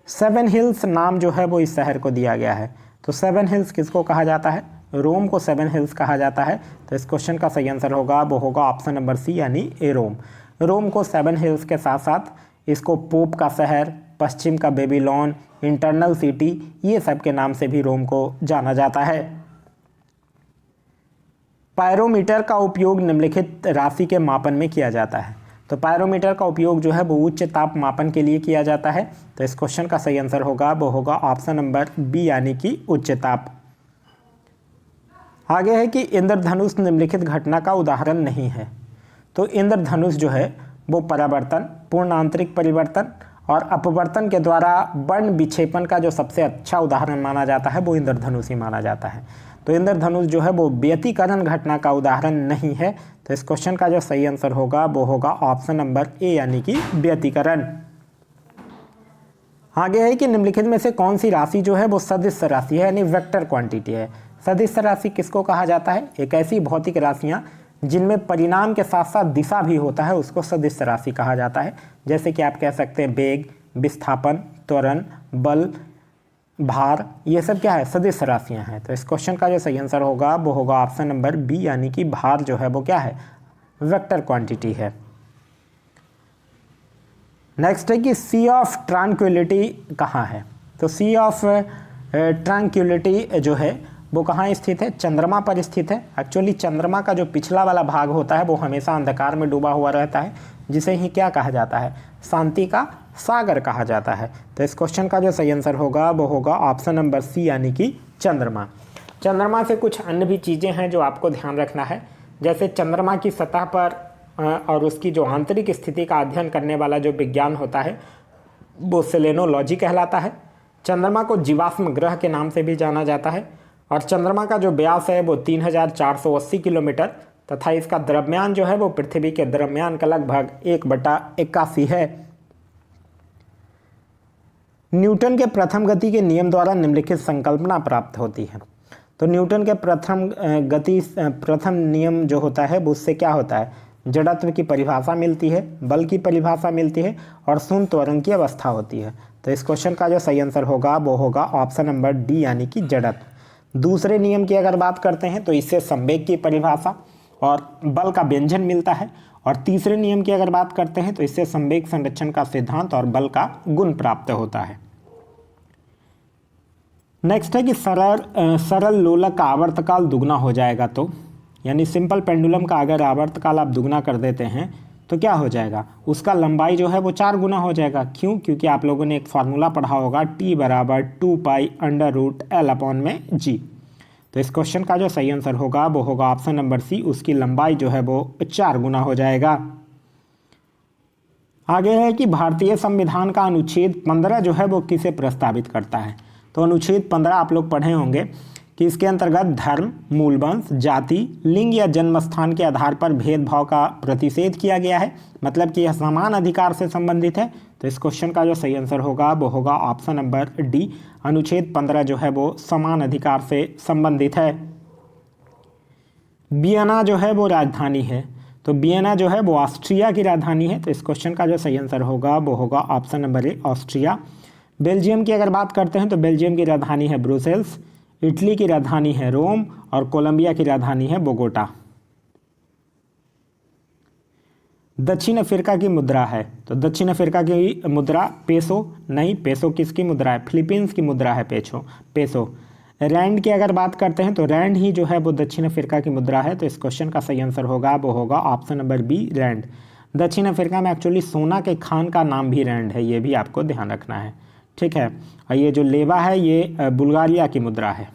Speaker 1: सेवन हिल्स नाम जो है वो इस शहर को दिया गया है। तो सेवन हिल्स किसको कहा जाता है? रोम को सेवन हिल्स कहा जाता है। तो इस क्वेश्चन का सही आंसर होगा वो होगा ऑप्शन नंबर सी, यानी ए रोम। रोम को सेवन हिल्स के साथ साथ इसको पोप का शहर, पश्चिम का बेबीलोन, इंटरनल सिटी, ये सब के नाम से भी रोम को जाना जाता है। पायरोमीटर का उपयोग निम्नलिखित राशि के मापन में किया जाता है। तो पायरोमीटर का उपयोग जो है वो उच्च ताप मापन के लिए किया जाता है। तो इस क्वेश्चन का सही आंसर होगा वो होगा ऑप्शन नंबर बी, यानी कि उच्च ताप। आगे है कि इंद्रधनुष निम्नलिखित घटना का उदाहरण नहीं है। तो इंद्रधनुष जो है वो परावर्तन, पूर्ण आंतरिक परिवर्तन और अपवर्तन के द्वारा वर्ण विक्षेपण का जो सबसे अच्छा उदाहरण माना जाता है वो इंद्रधनुष ही माना जाता है। तो इंद्रधनुष जो है वो व्यतिकरण घटना का उदाहरण नहीं है। तो इस क्वेश्चन का जो सही आंसर होगा वो होगा ऑप्शन नंबर ए, यानी कि व्यतिकरण। आगे है कि निम्नलिखित में से कौन सी राशि जो है वो सदिश राशि है, यानी वेक्टर क्वांटिटी है। सदिश राशि किसको कहा जाता है? एक ऐसी भौतिक राशियां जिनमें परिणाम के साथ साथ दिशा भी होता है, उसको सदिश राशि कहा जाता है। जैसे कि आप कह सकते हैं वेग, विस्थापन, त्वरण, बल, भार, ये सब क्या है? सदिश राशियां हैं। तो इस क्वेश्चन का जो सही आंसर होगा वो होगा ऑप्शन नंबर बी, यानी कि भार जो है वो क्या है? वेक्टर क्वांटिटी है। नेक्स्ट है कि सी ऑफ ट्रैंक्विलिटी कहाँ है? तो सी ऑफ ट्रैंक्विलिटी जो है वो कहाँ स्थित है? चंद्रमा पर स्थित है। एक्चुअली चंद्रमा का जो पिछला वाला भाग होता है वो हमेशा अंधकार में डूबा हुआ रहता है, जिसे ही क्या कहा जाता है? शांति का सागर कहा जाता है। तो इस क्वेश्चन का जो सही आंसर होगा वो होगा ऑप्शन नंबर सी, यानी कि चंद्रमा। चंद्रमा से कुछ अन्य भी चीज़ें हैं जो आपको ध्यान रखना है। जैसे चंद्रमा की सतह पर और उसकी जो आंतरिक स्थिति का अध्ययन करने वाला जो विज्ञान होता है वो सेलेनोलॉजी कहलाता है। चंद्रमा को जीवाश्म ग्रह के नाम से भी जाना जाता है। और चंद्रमा का जो व्यास है वो 3480 किलोमीटर तथा इसका द्रव्यमान जो है वो पृथ्वी के द्रव्यमान का लगभग 1/81 है। न्यूटन के प्रथम गति के नियम द्वारा निम्नलिखित संकल्पना प्राप्त होती है। तो न्यूटन के प्रथम नियम जो होता है वो उससे क्या होता है? जड़त्व की परिभाषा मिलती है, बल की परिभाषा मिलती है और शून्य त्वरण की अवस्था होती है। तो इस क्वेश्चन का जो सही आंसर होगा वो होगा ऑप्शन नंबर डी, यानी कि जड़त्व। दूसरे नियम की अगर बात करते हैं तो इससे संवेग की परिभाषा और बल का व्यंजन मिलता है। और तीसरे नियम की अगर बात करते हैं तो इससे संवेग संरक्षण का सिद्धांत और बल का गुण प्राप्त होता है। नेक्स्ट है कि सरल लोलक का आवर्तकाल दुगना हो जाएगा, तो यानी सिंपल पेंडुलम का अगर आवर्तकाल आप दुगना कर देते हैं तो क्या हो जाएगा? उसका लंबाई जो है वो 4 गुना हो जाएगा। क्यों? क्योंकि आप लोगों ने एक फार्मूला पढ़ा होगा T = 2π√L/g। तो इस क्वेश्चन का जो सही आंसर होगा वो होगा ऑप्शन नंबर सी, उसकी लंबाई जो है वो 4 गुना हो जाएगा। आगे है कि भारतीय संविधान का अनुच्छेद 15 जो है वो किसे प्रस्तावित करता है? तो अनुच्छेद 15 आप लोग पढ़े होंगे कि इसके अंतर्गत धर्म, मूल वंश, जाति, लिंग या जन्म स्थान के आधार पर भेदभाव का प्रतिषेध किया गया है, मतलब कि यह समान अधिकार से संबंधित है। तो इस क्वेश्चन का जो सही आंसर होगा वो होगा ऑप्शन नंबर डी, अनुच्छेद 15 जो है वो समान अधिकार से संबंधित है। वियना जो है वो राजधानी है, तो वियना जो है वो ऑस्ट्रिया की राजधानी है। तो इस क्वेश्चन का जो सही आंसर होगा वो होगा ऑप्शन नंबर ए, ऑस्ट्रिया। बेल्जियम की अगर बात करते हैं तो बेल्जियम की राजधानी है ब्रुसेल्स, इटली की राजधानी है रोम और कोलंबिया की राजधानी है बोगोटा। दक्षिण अफ्रीका की मुद्रा है, तो दक्षिण अफ्रीका की मुद्रा पेसो नहीं, पेसो किसकी मुद्रा है? फिलीपींस की मुद्रा है पेसो। रैंड की अगर बात करते हैं तो रैंड ही जो है वो दक्षिण अफ्रीका की मुद्रा है। तो इस क्वेश्चन का सही आंसर होगा वो होगा ऑप्शन नंबर बी, रैंड। दक्षिण अफ्रीका में एक्चुअली सोना के खान का नाम भी रैंड है, ये भी आपको ध्यान रखना है, ठीक है। और ये जो लेवा है ये बुल्गारिया की मुद्रा है।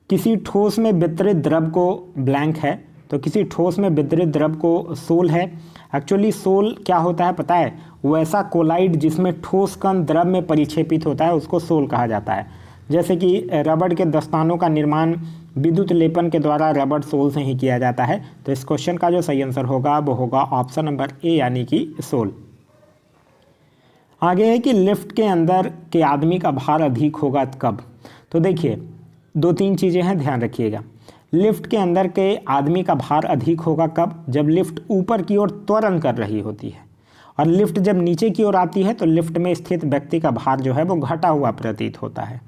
Speaker 1: किसी ठोस में वितरित द्रव को ब्लैंक है, तो किसी ठोस में वितरित द्रव को सोल है। एक्चुअली सोल क्या होता है पता है? वैसा कोलाइड जिसमें ठोस कण द्रव में परिक्षेपित होता है उसको सोल कहा जाता है। जैसे कि रबड़ के दस्तानों का निर्माण विद्युत लेपन के द्वारा रबड़ सोल से ही किया जाता है। तो इस क्वेश्चन का जो सही आंसर होगा वो होगा ऑप्शन नंबर ए, यानी कि सोल। आगे है कि लिफ्ट के अंदर के आदमी का भार अधिक होगा कब? तो देखिए 2-3 चीज़ें हैं, ध्यान रखिएगा। लिफ्ट के अंदर के आदमी का भार अधिक होगा कब? जब लिफ्ट ऊपर की ओर त्वरण कर रही होती है, और लिफ्ट जब नीचे की ओर आती है तो लिफ्ट में स्थित व्यक्ति का भार जो है वो घटा हुआ प्रतीत होता है।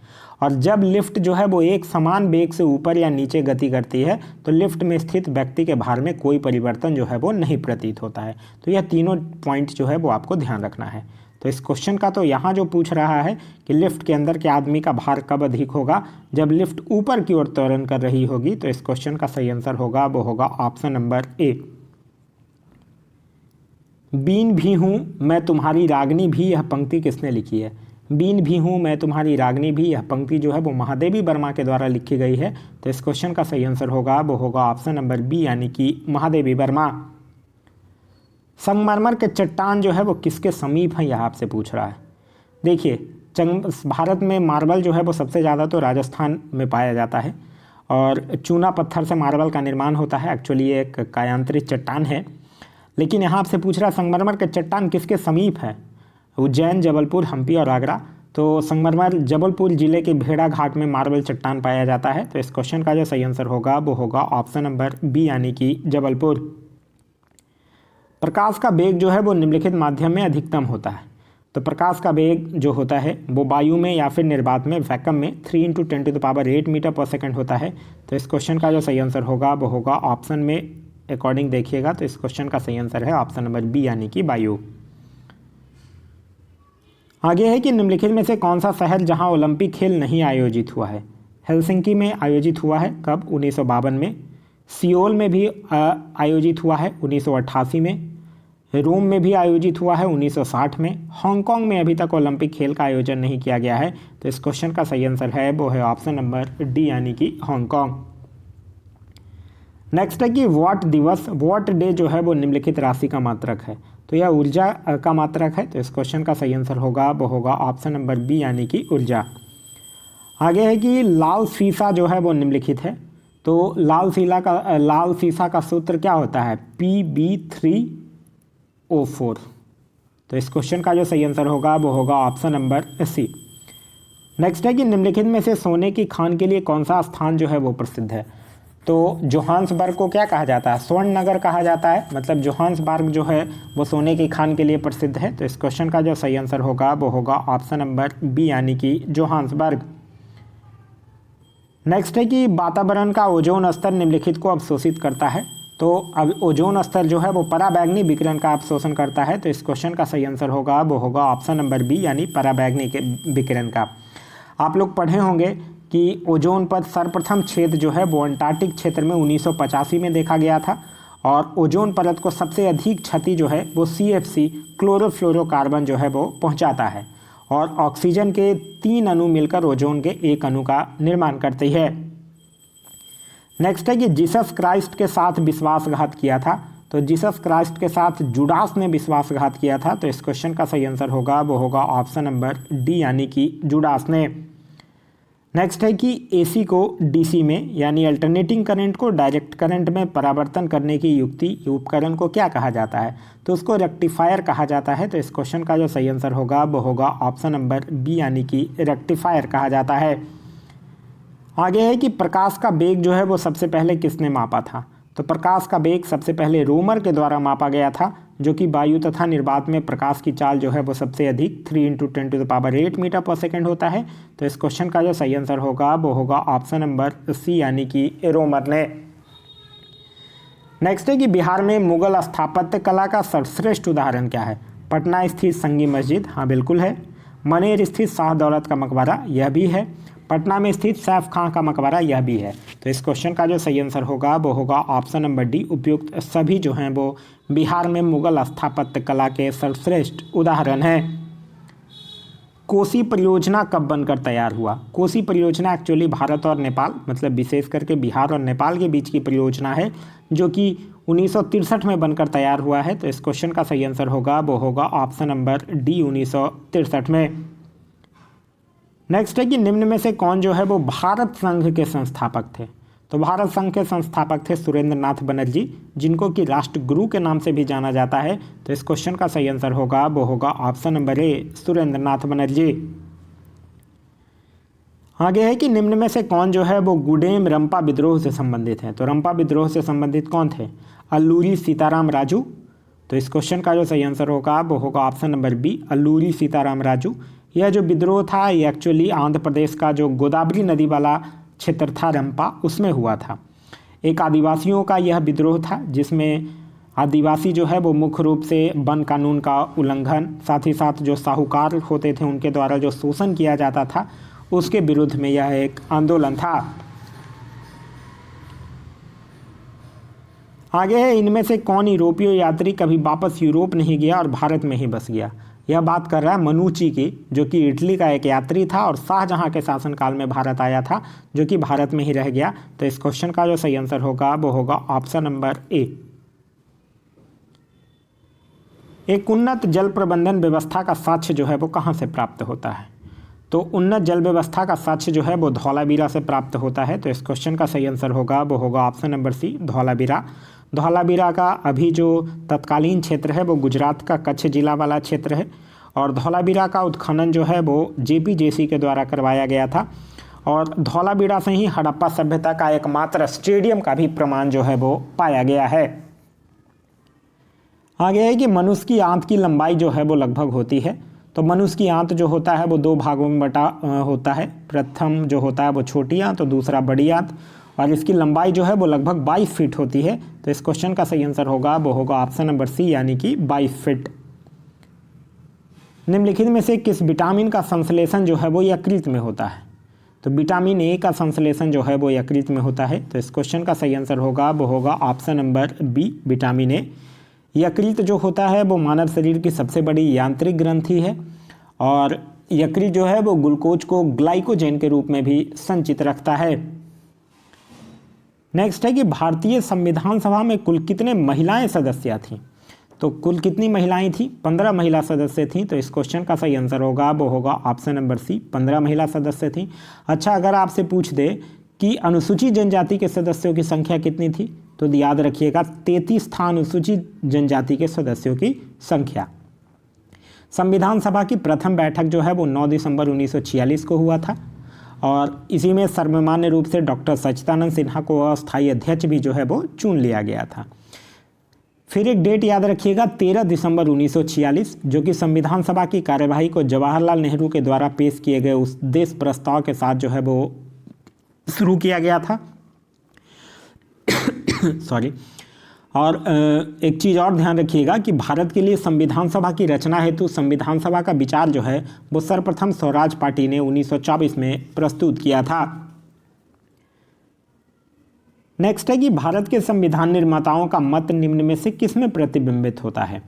Speaker 1: और जब लिफ्ट जो है वो एक समान वेग से ऊपर या नीचे गति करती है तो लिफ्ट में स्थित व्यक्ति के भार में कोई परिवर्तन जो है वो नहीं प्रतीत होता है। तो यह तीनों पॉइंट जो है वो आपको ध्यान रखना है। तो इस क्वेश्चन का तो यहाँ जो पूछ रहा है कि लिफ्ट के अंदर के आदमी का भार कब अधिक होगा? जब लिफ्ट ऊपर की ओर त्वरण कर रही होगी। तो इस क्वेश्चन का सही आंसर होगा वो होगा ऑप्शन नंबर ए। बीन भी हूँ मैं तुम्हारी रागनी भी, यह पंक्ति किसने लिखी है? बीन भी हूँ मैं तुम्हारी रागनी भी, यह पंक्ति जो है वो महादेवी वर्मा के द्वारा लिखी गई है। तो इस क्वेश्चन का सही आंसर होगा वो होगा ऑप्शन नंबर बी, यानी कि महादेवी वर्मा। संगमरमर के चट्टान जो है वो किसके समीप है, यह आपसे पूछ रहा है। देखिए भारत में मार्बल जो है वो सबसे ज़्यादा तो राजस्थान में पाया जाता है, और चूना पत्थर से मार्बल का निर्माण होता है। एक्चुअली ये एक कायांतरित चट्टान है, लेकिन यहाँ आपसे पूछ रहा है संगमरमर के चट्टान किसके समीप है? उज्जैन, जबलपुर, हम्पी और आगरा। तो संगमरमर जबलपुर जिले के भेड़ा घाट में मार्बल चट्टान पाया जाता है। तो इस क्वेश्चन का जो सही आंसर होगा वो होगा ऑप्शन नंबर बी, यानी कि जबलपुर। प्रकाश का वेग जो है वो निम्नलिखित माध्यम में अधिकतम होता है। तो प्रकाश का वेग जो होता है वो वायु में या फिर निर्वात में, वैक्यूम में 3 × 10⁸ मीटर पर सेकंड होता है। तो इस क्वेश्चन का जो सही आंसर होगा वो होगा ऑप्शन में अकॉर्डिंग देखिएगा। तो इस क्वेश्चन का सही आंसर है ऑप्शन नंबर बी, यानी कि वायु। आगे है कि निम्नलिखित में से कौन सा शहर जहां ओलंपिक खेल नहीं आयोजित हुआ है? हेलसिंकी में आयोजित हुआ है, कब? 1952 में। सियोल में भी आयोजित हुआ है 1988 में। रोम में भी आयोजित हुआ है 1960 में। हांगकांग में अभी तक ओलंपिक खेल का आयोजन नहीं किया गया है। तो इस क्वेश्चन का सही आंसर है वो है ऑप्शन नंबर डी, यानी कि हांगकांग। नेक्स्ट है कि वॉट दिवस, वॉट डे जो है वो निम्नलिखित राशि का मात्रक है। तो यह ऊर्जा का मात्रक है। तो इस क्वेश्चन का सही आंसर होगा वो होगा ऑप्शन नंबर बी, यानी कि ऊर्जा। आगे है कि लाल सीसा जो है वो निम्नलिखित है। तो लाल सीसा का सूत्र क्या होता है? Pb3O4। तो इस क्वेश्चन का जो सही आंसर होगा वो होगा ऑप्शन नंबर सी। नेक्स्ट है कि निम्नलिखित में से सोने की खान के लिए कौन सा स्थान जो है वो प्रसिद्ध है? तो जोहान्सबर्ग को क्या कहा जाता है? स्वर्ण नगर कहा जाता है, मतलब जोहान्सबर्ग जो है वो सोने की खान के लिए प्रसिद्ध है। तो इस क्वेश्चन का जो सही आंसर होगा वो होगा ऑप्शन नंबर बी, यानी कि जोहान्सबर्ग। नेक्स्ट है कि वातावरण का ओजोन स्तर निम्नलिखित को अवशोषित करता है। तो अब ओजोन स्तर जो है वो पराबैंगनी विकिरण का अवशोषण करता है। तो इस क्वेश्चन का सही आंसर होगा वो होगा ऑप्शन नंबर बी, यानी पराबैंगनी के विकिरण का। आप लोग पढ़े होंगे कि ओजोन पर सर्वप्रथम छेद जो है वो अंटार्कटिक क्षेत्र में 1985 में देखा गया था, और ओजोन परत को सबसे अधिक क्षति जो है वो CFC क्लोरोफ्लोरोकार्बन जो है वो पहुंचाता है, और ऑक्सीजन के 3 अणु मिलकर ओजोन के 1 अणु का निर्माण करती है। नेक्स्ट है कि जीसस क्राइस्ट के साथ विश्वासघात किया था। तो जीसस क्राइस्ट के साथ जुडास ने विश्वासघात किया था। तो इस क्वेश्चन का सही आंसर होगा वो होगा ऑप्शन नंबर डी, यानी कि जुडास ने। नेक्स्ट है कि एसी को डीसी में यानी अल्टरनेटिंग करंट को डायरेक्ट करंट में परावर्तन करने की युक्ति उपकरण को क्या कहा जाता है? तो उसको रेक्टिफायर कहा जाता है। तो इस क्वेश्चन का जो सही आंसर होगा वो होगा ऑप्शन नंबर बी यानी कि रेक्टिफायर कहा जाता है। आगे है कि प्रकाश का वेग जो है वो सबसे पहले किसने मापा था? तो प्रकाश का वेग सबसे पहले रोमर के द्वारा मापा गया था, जो कि वायु तथा निर्वात में प्रकाश की चाल जो है वो सबसे अधिक 3 × 10⁸ मीटर पर सेकेंड होता है। तो इस क्वेश्चन का जो सही आंसर होगा वो होगा ऑप्शन नंबर सी यानी कि रोमर ने। नेक्स्ट है कि बिहार में मुगल स्थापत्य कला का सर्वश्रेष्ठ उदाहरण क्या है? पटना स्थित संगी मस्जिद, हाँ बिल्कुल है। मनेर स्थित शाह दौलत का मकबरा, यह भी है। पटना में स्थित सैफ खां का मकबरा, यह भी है। तो इस क्वेश्चन का जो सही आंसर होगा वो होगा ऑप्शन नंबर डी। उपयुक्त सभी जो हैं वो बिहार में मुगल स्थापत्य कला के सर्वश्रेष्ठ उदाहरण हैं। कोसी परियोजना कब बनकर तैयार हुआ? कोसी परियोजना एक्चुअली भारत और नेपाल, मतलब विशेष करके बिहार और नेपाल के बीच की परियोजना है, जो कि 1963 में बनकर तैयार हुआ है। तो इस क्वेश्चन का सही आंसर होगा वो होगा ऑप्शन नंबर डी 1963 में। नेक्स्ट है कि निम्न में से कौन जो है वो भारत संघ के संस्थापक थे? तो भारत संघ के संस्थापक थे सुरेंद्र नाथ बनर्जी, जिनको कि राष्ट्रगुरु के नाम से भी जाना जाता है। तो इस क्वेश्चन का सही आंसर होगा वो होगा ऑप्शन नंबर ए सुरेंद्र नाथ बनर्जी। आगे है कि निम्न में से कौन जो है वो गुडेम रंपा विद्रोह से संबंधित है? तो रंपा विद्रोह से संबंधित कौन थे? अल्लूरी सीताराम राजू। तो इस क्वेश्चन का जो सही आंसर होगा वो होगा option number B Alluri Sitarama Raju. यह जो विद्रोह था ये एक्चुअली आंध्र प्रदेश का जो गोदावरी नदी वाला क्षेत्र था रंपा, उसमें हुआ था। एक आदिवासियों का यह विद्रोह था, जिसमें आदिवासी जो है वो मुख्य रूप से वन कानून का उल्लंघन, साथ ही साथ जो साहूकार होते थे उनके द्वारा जो शोषण किया जाता था उसके विरुद्ध में यह एक आंदोलन था। आगे है इनमें से कौन यूरोपीय यात्री कभी वापस यूरोप नहीं गया और भारत में ही बस गया? यह बात कर रहा है मनुची की, जो कि इटली का एक यात्री था और शाहजहां के शासनकाल में भारत आया था, जो कि भारत में ही रह गया। तो इस क्वेश्चन का जो सही आंसर होगा वो होगा ऑप्शन नंबर ए। एक उन्नत जल प्रबंधन व्यवस्था का साक्ष्य जो है वो कहाँ से प्राप्त होता है? तो उन्नत जल व्यवस्था का साक्ष्य जो है वो धौलावीरा से प्राप्त होता है। तो इस क्वेश्चन का सही आंसर होगा वो होगा option number C Dholavira. Dholavira का अभी जो तत्कालीन क्षेत्र है वो गुजरात का कच्छ जिला वाला क्षेत्र है, और धौलावीरा का उत्खनन जो है वो JPJC के द्वारा करवाया गया था, और धौलावीरा से ही हड़प्पा सभ्यता का एकमात्र स्टेडियम का भी प्रमाण जो है वो पाया गया है। आगे है कि मनुष्य की आंत की लंबाई जो है वो लगभग होती है। तो मनुष्य की आंत जो होता है वो 2 भागों में बटा होता है। प्रथम जो होता है वो छोटी आंत और दूसरा बड़ी आंत, और इसकी लंबाई जो है वो लगभग 22 फीट होती है। तो इस क्वेश्चन का सही आंसर होगा वो होगा ऑप्शन नंबर सी यानी कि 22 फीट। निम्नलिखित में से किस विटामिन का संश्लेषण जो है वो यकृत में होता है? तो विटामिन ए का संश्लेषण जो है वो यकृत में होता है। तो इस क्वेश्चन का सही आंसर होगा वो होगा option number B vitamin A. यकृत जो होता है वो मानव शरीर की सबसे बड़ी यांत्रिक ग्रंथि है, और यकृत जो है वो ग्लूकोज को ग्लाइकोजेन के रूप में भी संचित रखता है। नेक्स्ट है कि भारतीय संविधान सभा में कुल कितने महिलाएं सदस्य थीं? तो कुल कितनी महिलाएं थीं? 15 महिला सदस्य थीं। तो इस क्वेश्चन का सही आंसर होगा वो होगा ऑप्शन नंबर सी 15 महिला सदस्य थीं। अच्छा, अगर आपसे पूछ दे कि अनुसूचित जनजाति के सदस्यों की संख्या कितनी थी, तो याद रखिएगा 33 था अनुसूचित जनजाति के सदस्यों की संख्या। संविधान सभा की प्रथम बैठक जो है वो 9 दिसंबर 1946 को हुआ था, और इसी में सर्वमान्य रूप से डॉक्टर सच्चिदानंद सिन्हा को अस्थायी अध्यक्ष भी जो है वो चुन लिया गया था। फिर एक डेट याद रखिएगा 13 दिसंबर 1946, जो कि संविधान सभा की कार्यवाही को जवाहरलाल नेहरू के द्वारा पेश किए गए उस देश प्रस्ताव के साथ जो है वो शुरू किया गया था। सॉरी। और एक चीज़ और ध्यान रखिएगा कि भारत के लिए संविधान सभा की रचना हेतु संविधान सभा का विचार जो है वो सर्वप्रथम स्वराज पार्टी ने 1924 में प्रस्तुत किया था। नेक्स्ट है कि भारत के संविधान निर्माताओं का मत निम्न में से किस में प्रतिबिंबित होता है?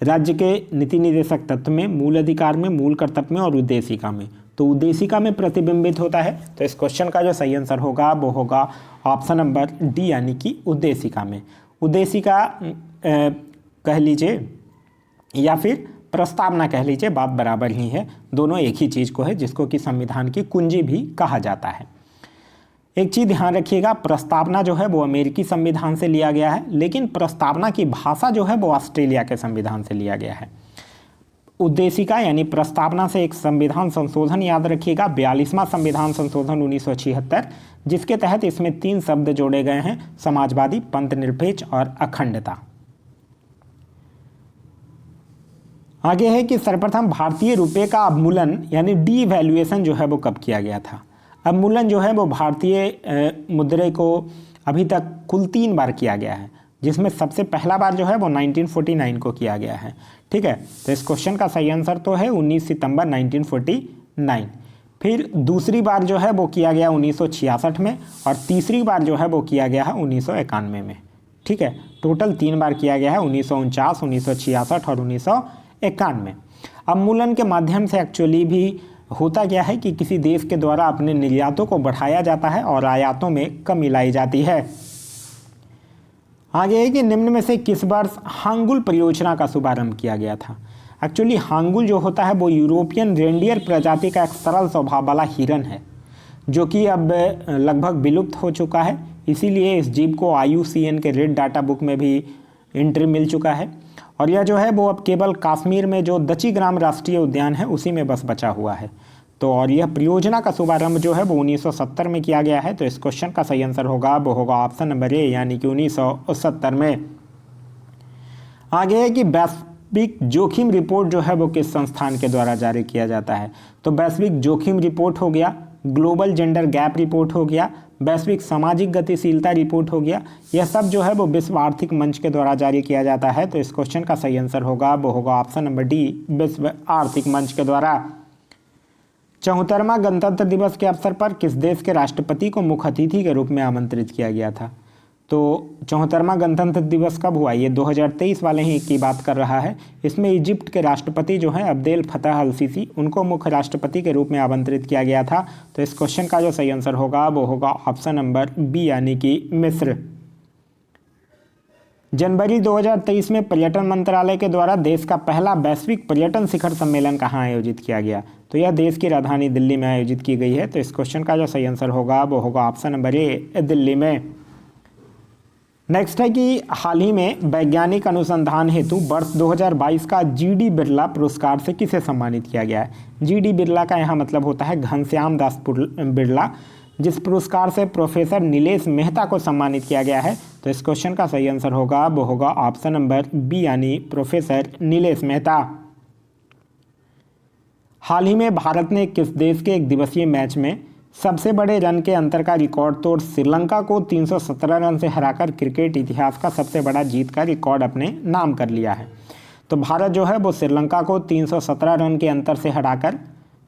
Speaker 1: राज्य के नीति निर्देशक तत्व में, मूल अधिकार में, मूल कर्तव्य में और उद्देशिका में। तो उद्देशिका में प्रतिबिंबित होता है। तो इस क्वेश्चन का जो सही आंसर होगा वो होगा ऑप्शन नंबर डी यानी कि उद्देशिका में। उद्देशिका कह लीजिए या फिर प्रस्तावना कह लीजिए, बात बराबर ही है, दोनों एक ही चीज़ को है, जिसको कि संविधान की कुंजी भी कहा जाता है। एक चीज़ ध्यान रखिएगा, प्रस्तावना जो है वो अमेरिकी संविधान से लिया गया है, लेकिन प्रस्तावना की भाषा जो है वो ऑस्ट्रेलिया के संविधान से लिया गया है। उद्देशिका यानी प्रस्तावना से एक संविधान संशोधन याद रखिएगा, 42वां संविधान संशोधन 1976, जिसके तहत इसमें 3 शब्द जोड़े गए हैं, समाजवादी, पंथनिरपेक्ष और अखंडता। आगे है कि सर्वप्रथम भारतीय रुपये का अवमूलन यानी डीवैल्यूएशन जो है वो कब किया गया था। अवमूलन जो है वो भारतीय मुद्रे को अभी तक कुल 3 बार किया गया है, जिसमें सबसे पहला बार जो है वो 1949 को किया गया है। ठीक है, तो इस क्वेश्चन का सही आंसर तो है 19 सितंबर 1949। फिर दूसरी बार जो है वो किया गया 1966 में, और तीसरी बार जो है वो किया गया है 1991 में। ठीक है, टोटल 3 बार किया गया है, 1949, 1966 और 1991। अवमूलन के माध्यम से एक्चुअली भी होता क्या है कि किसी देश के द्वारा अपने निर्यातों को बढ़ाया जाता है और आयातों में कमी लाई जाती है। आगे है कि निम्न में से किस वर्ष हांगुल परियोजना का शुभारंभ किया गया था। एक्चुअली हांगुल जो होता है वो यूरोपियन रेंडियर प्रजाति का एक सरल स्वभाव वाला हिरन है, जो कि अब लगभग विलुप्त हो चुका है। इसीलिए इस जीव को IUCN के रेड डाटा बुक में भी एंट्री मिल चुका है, और यह जो है वो अब केवल कश्मीर में जो दचीग्राम राष्ट्रीय उद्यान है उसी में बस बचा हुआ है। तो और यह परियोजना का शुभारंभ जो है वो 1970 में किया गया है। तो इस क्वेश्चन का सही आंसर होगा वो होगा ऑप्शन नंबर ए, यानी कि 1970 में। आगे है कि वैश्विक जोखिम रिपोर्ट जो है वो किस संस्थान के द्वारा जारी किया जाता है। तो वैश्विक जोखिम रिपोर्ट हो गया, ग्लोबल जेंडर गैप रिपोर्ट हो गया, वैश्विक सामाजिक गतिशीलता रिपोर्ट हो गया, यह सब जो है वो विश्व आर्थिक मंच के द्वारा जारी किया जाता है। तो इस क्वेश्चन का सही आंसर होगा वो होगा ऑप्शन नंबर डी, विश्व आर्थिक मंच के द्वारा। 74वां गणतंत्र दिवस के अवसर पर किस देश के राष्ट्रपति को मुख्य अतिथि के रूप में आमंत्रित किया गया था। तो 74वां गणतंत्र दिवस कब हुआ, ये 2023 वाले ही की बात कर रहा है। इसमें इजिप्ट के राष्ट्रपति जो हैं अब्देल फतह अल सीसी, उनको मुख्य राष्ट्रपति के रूप में आमंत्रित किया गया था। तो इस क्वेश्चन का जो सही आंसर होगा वो होगा ऑप्शन नंबर बी, यानी कि मिस्र। जनवरी 2023 में पर्यटन मंत्रालय के द्वारा देश का पहला वैश्विक पर्यटन शिखर सम्मेलन कहाँ आयोजित किया गया। तो यह देश की राजधानी दिल्ली में आयोजित की गई है। तो इस क्वेश्चन का जो सही आंसर होगा वो होगा ऑप्शन नंबर ए, दिल्ली में। नेक्स्ट है कि हाल ही में वैज्ञानिक अनुसंधान हेतु वर्ष 2022 का GD बिरला पुरस्कार से किसे सम्मानित किया गया है। GD बिरला का यहाँ मतलब होता है घनश्याम दास बिरला, जिस पुरस्कार से प्रोफेसर नीलेश मेहता को सम्मानित किया गया है। तो इस क्वेश्चन का सही आंसर होगा वो होगा ऑप्शन नंबर बी, यानी प्रोफेसर नीलेश मेहता। हाल ही में भारत ने किस देश के एक दिवसीय मैच में सबसे बड़े रन के अंतर का रिकॉर्ड तोड़ श्रीलंका को 317 रन से हराकर क्रिकेट इतिहास का सबसे बड़ा जीत का रिकॉर्ड अपने नाम कर लिया है। तो भारत जो है वो श्रीलंका को 317 रन के अंतर से हराकर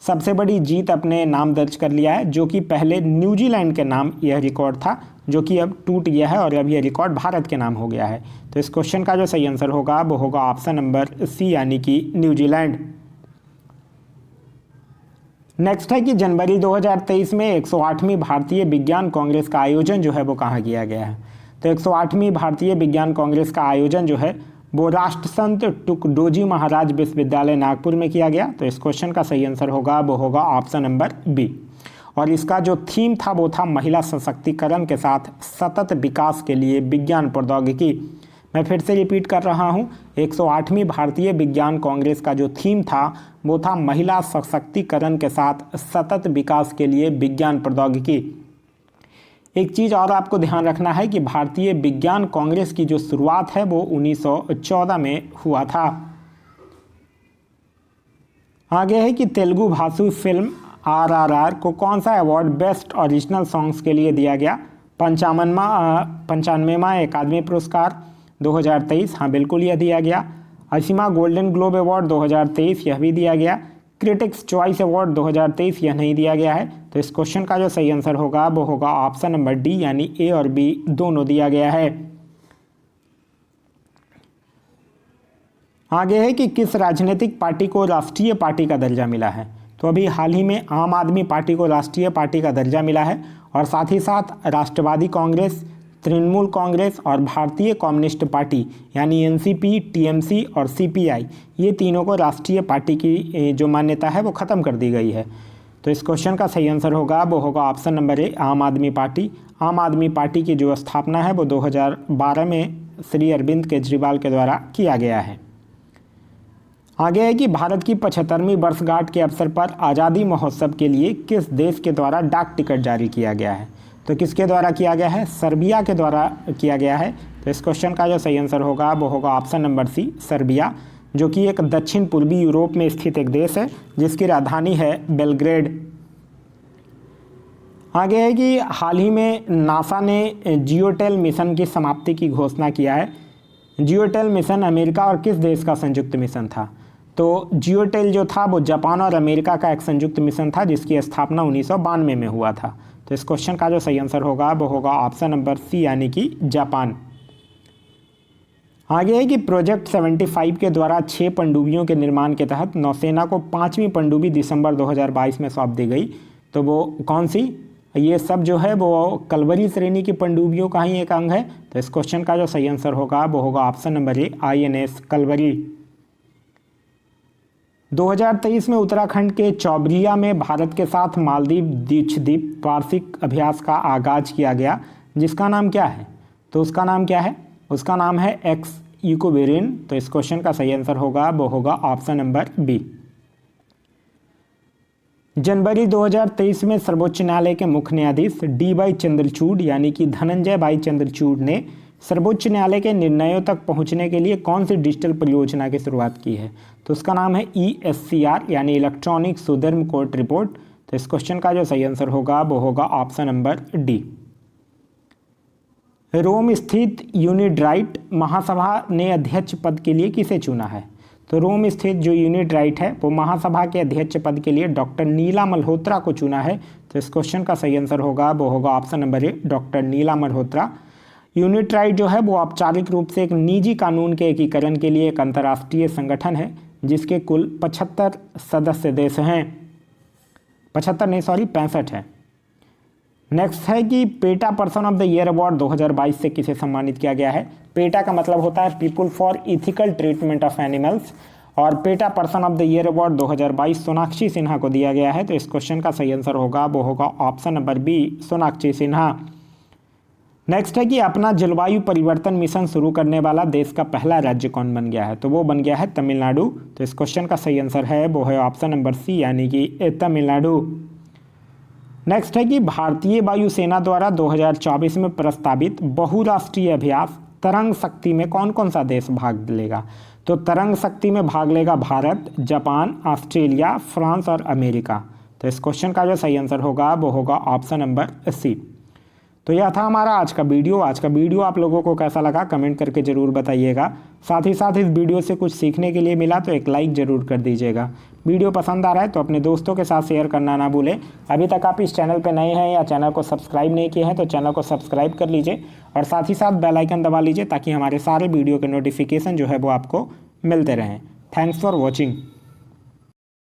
Speaker 1: सबसे बड़ी जीत अपने नाम दर्ज कर लिया है, जो कि पहले न्यूजीलैंड के नाम यह रिकॉर्ड था, जो कि अब टूट गया है और अब यह रिकॉर्ड भारत के नाम हो गया है। तो इस क्वेश्चन का जो सही आंसर होगा वो होगा ऑप्शन नंबर सी, यानी कि न्यूजीलैंड। नेक्स्ट है कि जनवरी 2023 में 108वीं भारतीय विज्ञान कांग्रेस का आयोजन जो है वो कहाँ किया गया है। तो 108वीं भारतीय विज्ञान कांग्रेस का आयोजन जो है वो राष्ट्रसंत टुकडोजी महाराज विश्वविद्यालय नागपुर में किया गया। तो इस क्वेश्चन का सही आंसर होगा वो होगा ऑप्शन नंबर बी, और इसका जो थीम था वो था महिला सशक्तिकरण के साथ सतत विकास के लिए विज्ञान प्रौद्योगिकी। मैं फिर से रिपीट कर रहा हूँ, 108वीं भारतीय विज्ञान कांग्रेस का जो थीम था वो था महिला सशक्तिकरण के साथ सतत विकास के लिए विज्ञान प्रौद्योगिकी। एक चीज़ और आपको ध्यान रखना है कि भारतीय विज्ञान कांग्रेस की जो शुरुआत है वो 1914 में हुआ था। आगे है कि तेलुगु भाषी फिल्म RRR को कौन सा अवार्ड बेस्ट ओरिजिनल सॉन्ग्स के लिए दिया गया। 95वां अकादमी पुरस्कार 2023, हाँ बिल्कुल यह दिया गया। 80वां गोल्डन ग्लोब अवार्ड 2023, यह भी दिया गया। क्रिटिक्स चॉइस अवार्ड 2023, यह नहीं दिया गया है। तो इस क्वेश्चन का जो सही आंसर होगा वो होगा ऑप्शन नंबर डी, यानी ए और बी दोनों दिया गया है। आगे है कि किस राजनीतिक पार्टी को राष्ट्रीय पार्टी का दर्जा मिला है। तो अभी हाल ही में आम आदमी पार्टी को राष्ट्रीय पार्टी का दर्जा मिला है, और साथ ही साथ राष्ट्रवादी कांग्रेस, तृणमूल कांग्रेस और भारतीय कम्युनिस्ट पार्टी यानी एनसीपी, टीएमसी और सीपीआई, ये तीनों को राष्ट्रीय पार्टी की जो मान्यता है वो ख़त्म कर दी गई है। तो इस क्वेश्चन का सही आंसर होगा वो होगा ऑप्शन नंबर ए, आम आदमी पार्टी। आम आदमी पार्टी की जो स्थापना है वो 2012 में श्री अरविंद केजरीवाल के द्वारा किया गया है। आगे है कि भारत की 75वीं वर्षगांठ के अवसर पर आज़ादी महोत्सव के लिए किस देश के द्वारा डाक टिकट जारी किया गया है? तो किसके द्वारा किया गया है? सर्बिया के द्वारा किया गया है। तो इस क्वेश्चन का जो सही आंसर होगा वो होगा ऑप्शन नंबर सी, सर्बिया, जो कि एक दक्षिण पूर्वी यूरोप में स्थित एक देश है जिसकी राजधानी है बेलग्रेड। आगे है कि हाल ही में नासा ने जियोटेल मिशन की समाप्ति की घोषणा किया है। जियोटेल मिशन अमेरिका और किस देश का संयुक्त मिशन था? तो जियोटेल जो था वो जापान और अमेरिका का एक संयुक्त मिशन था जिसकी स्थापना 1992 में हुआ था। तो इस क्वेश्चन का जो सही आंसर होगा वो होगा ऑप्शन नंबर सी यानी कि जापान। आगे है कि प्रोजेक्ट 75 के द्वारा 6 पनडुब्बियों के निर्माण के तहत नौसेना को 5वीं पनडुब्बी दिसंबर 2022 में सौंप दी गई। तो वो कौन सी? ये सब जो है वो कलवरी श्रेणी की पनडुब्बियों का ही एक अंग है। तो इस क्वेश्चन का जो सही आंसर होगा वो होगा option number A, INS Kalvari. 2023 में उत्तराखंड के चौबरिया में भारत के साथ मालदीव द्वीप वार्षिक अभ्यास का आगाज किया गया, जिसका नाम क्या है? तो उसका नाम क्या है? उसका नाम है एक्स इकोवेरिन। तो इस क्वेश्चन का सही आंसर होगा वो होगा ऑप्शन नंबर बी। जनवरी 2023 में सर्वोच्च न्यायालय के मुख्य न्यायाधीश DY चंद्रचूड़ यानी कि धनंजय भाई चंद्रचूड़ ने सर्वोच्च न्यायालय के निर्णयों तक पहुंचने के लिए कौन सी डिजिटल परियोजना की शुरुआत की है? तो उसका नाम है ESCR यानी इलेक्ट्रॉनिक सुधर्म कोर्ट रिपोर्ट। तो इस क्वेश्चन का जो सही आंसर होगा वो होगा ऑप्शन नंबर डी। रोम स्थित यूनिट महासभा ने अध्यक्ष पद के लिए किसे चुना है? तो रोम स्थित जो यूनिट है वो महासभा के अध्यक्ष पद के लिए डॉक्टर नीला मल्होत्रा को चुना है। तो इस क्वेश्चन का सही आंसर होगा वो होगा ऑप्शन नंबर ए, डॉक्टर नीला मल्होत्रा। यूनिट जो है वो औपचारिक रूप से एक निजी कानून के एकीकरण के लिए एक अंतर्राष्ट्रीय संगठन है जिसके कुल 75 सदस्य देश हैं। 65 हैं। नेक्स्ट है कि PETA person of the year award 2022 से किसे सम्मानित किया गया है? पेटा का मतलब होता है people for ethical treatment of animals, और PETA person of the year award 2022 Sonakshi Sinha को दिया गया है। तो इस क्वेश्चन का सही आंसर होगा वो होगा option number B, Sonakshi Sinha. Next है कि अपना जलवायु परिवर्तन मिशन शुरू करने वाला देश का पहला राज्य कौन बन गया है? तो वो बन गया है तमिलनाडु। तो इस क्वेश्चन का सही आंसर है वो है ऑप्शन नंबर सी यानी कि तमिलनाडु। नेक्स्ट है कि भारतीय वायुसेना द्वारा 2024 में प्रस्तावित बहुराष्ट्रीय अभ्यास तरंग शक्ति में कौन कौन सा देश भाग लेगा? तो तरंग शक्ति में भाग लेगा भारत, जापान, ऑस्ट्रेलिया, फ्रांस और अमेरिका। तो इस क्वेश्चन का जो सही आंसर होगा वो होगा ऑप्शन नंबर सी। तो यह था हमारा आज का वीडियो। आज का वीडियो आप लोगों को कैसा लगा कमेंट करके ज़रूर बताइएगा। साथ ही साथ इस वीडियो से कुछ सीखने के लिए मिला तो एक लाइक ज़रूर कर दीजिएगा। वीडियो पसंद आ रहा है तो अपने दोस्तों के साथ शेयर करना ना भूलें। अभी तक आप इस चैनल पर नए हैं या चैनल को सब्सक्राइब नहीं किए हैं तो चैनल को सब्सक्राइब कर लीजिए और साथ ही साथ बेल आइकन दबा लीजिए ताकि हमारे सारे वीडियो के नोटिफिकेशन जो है वो आपको मिलते रहें। Thanks for watching.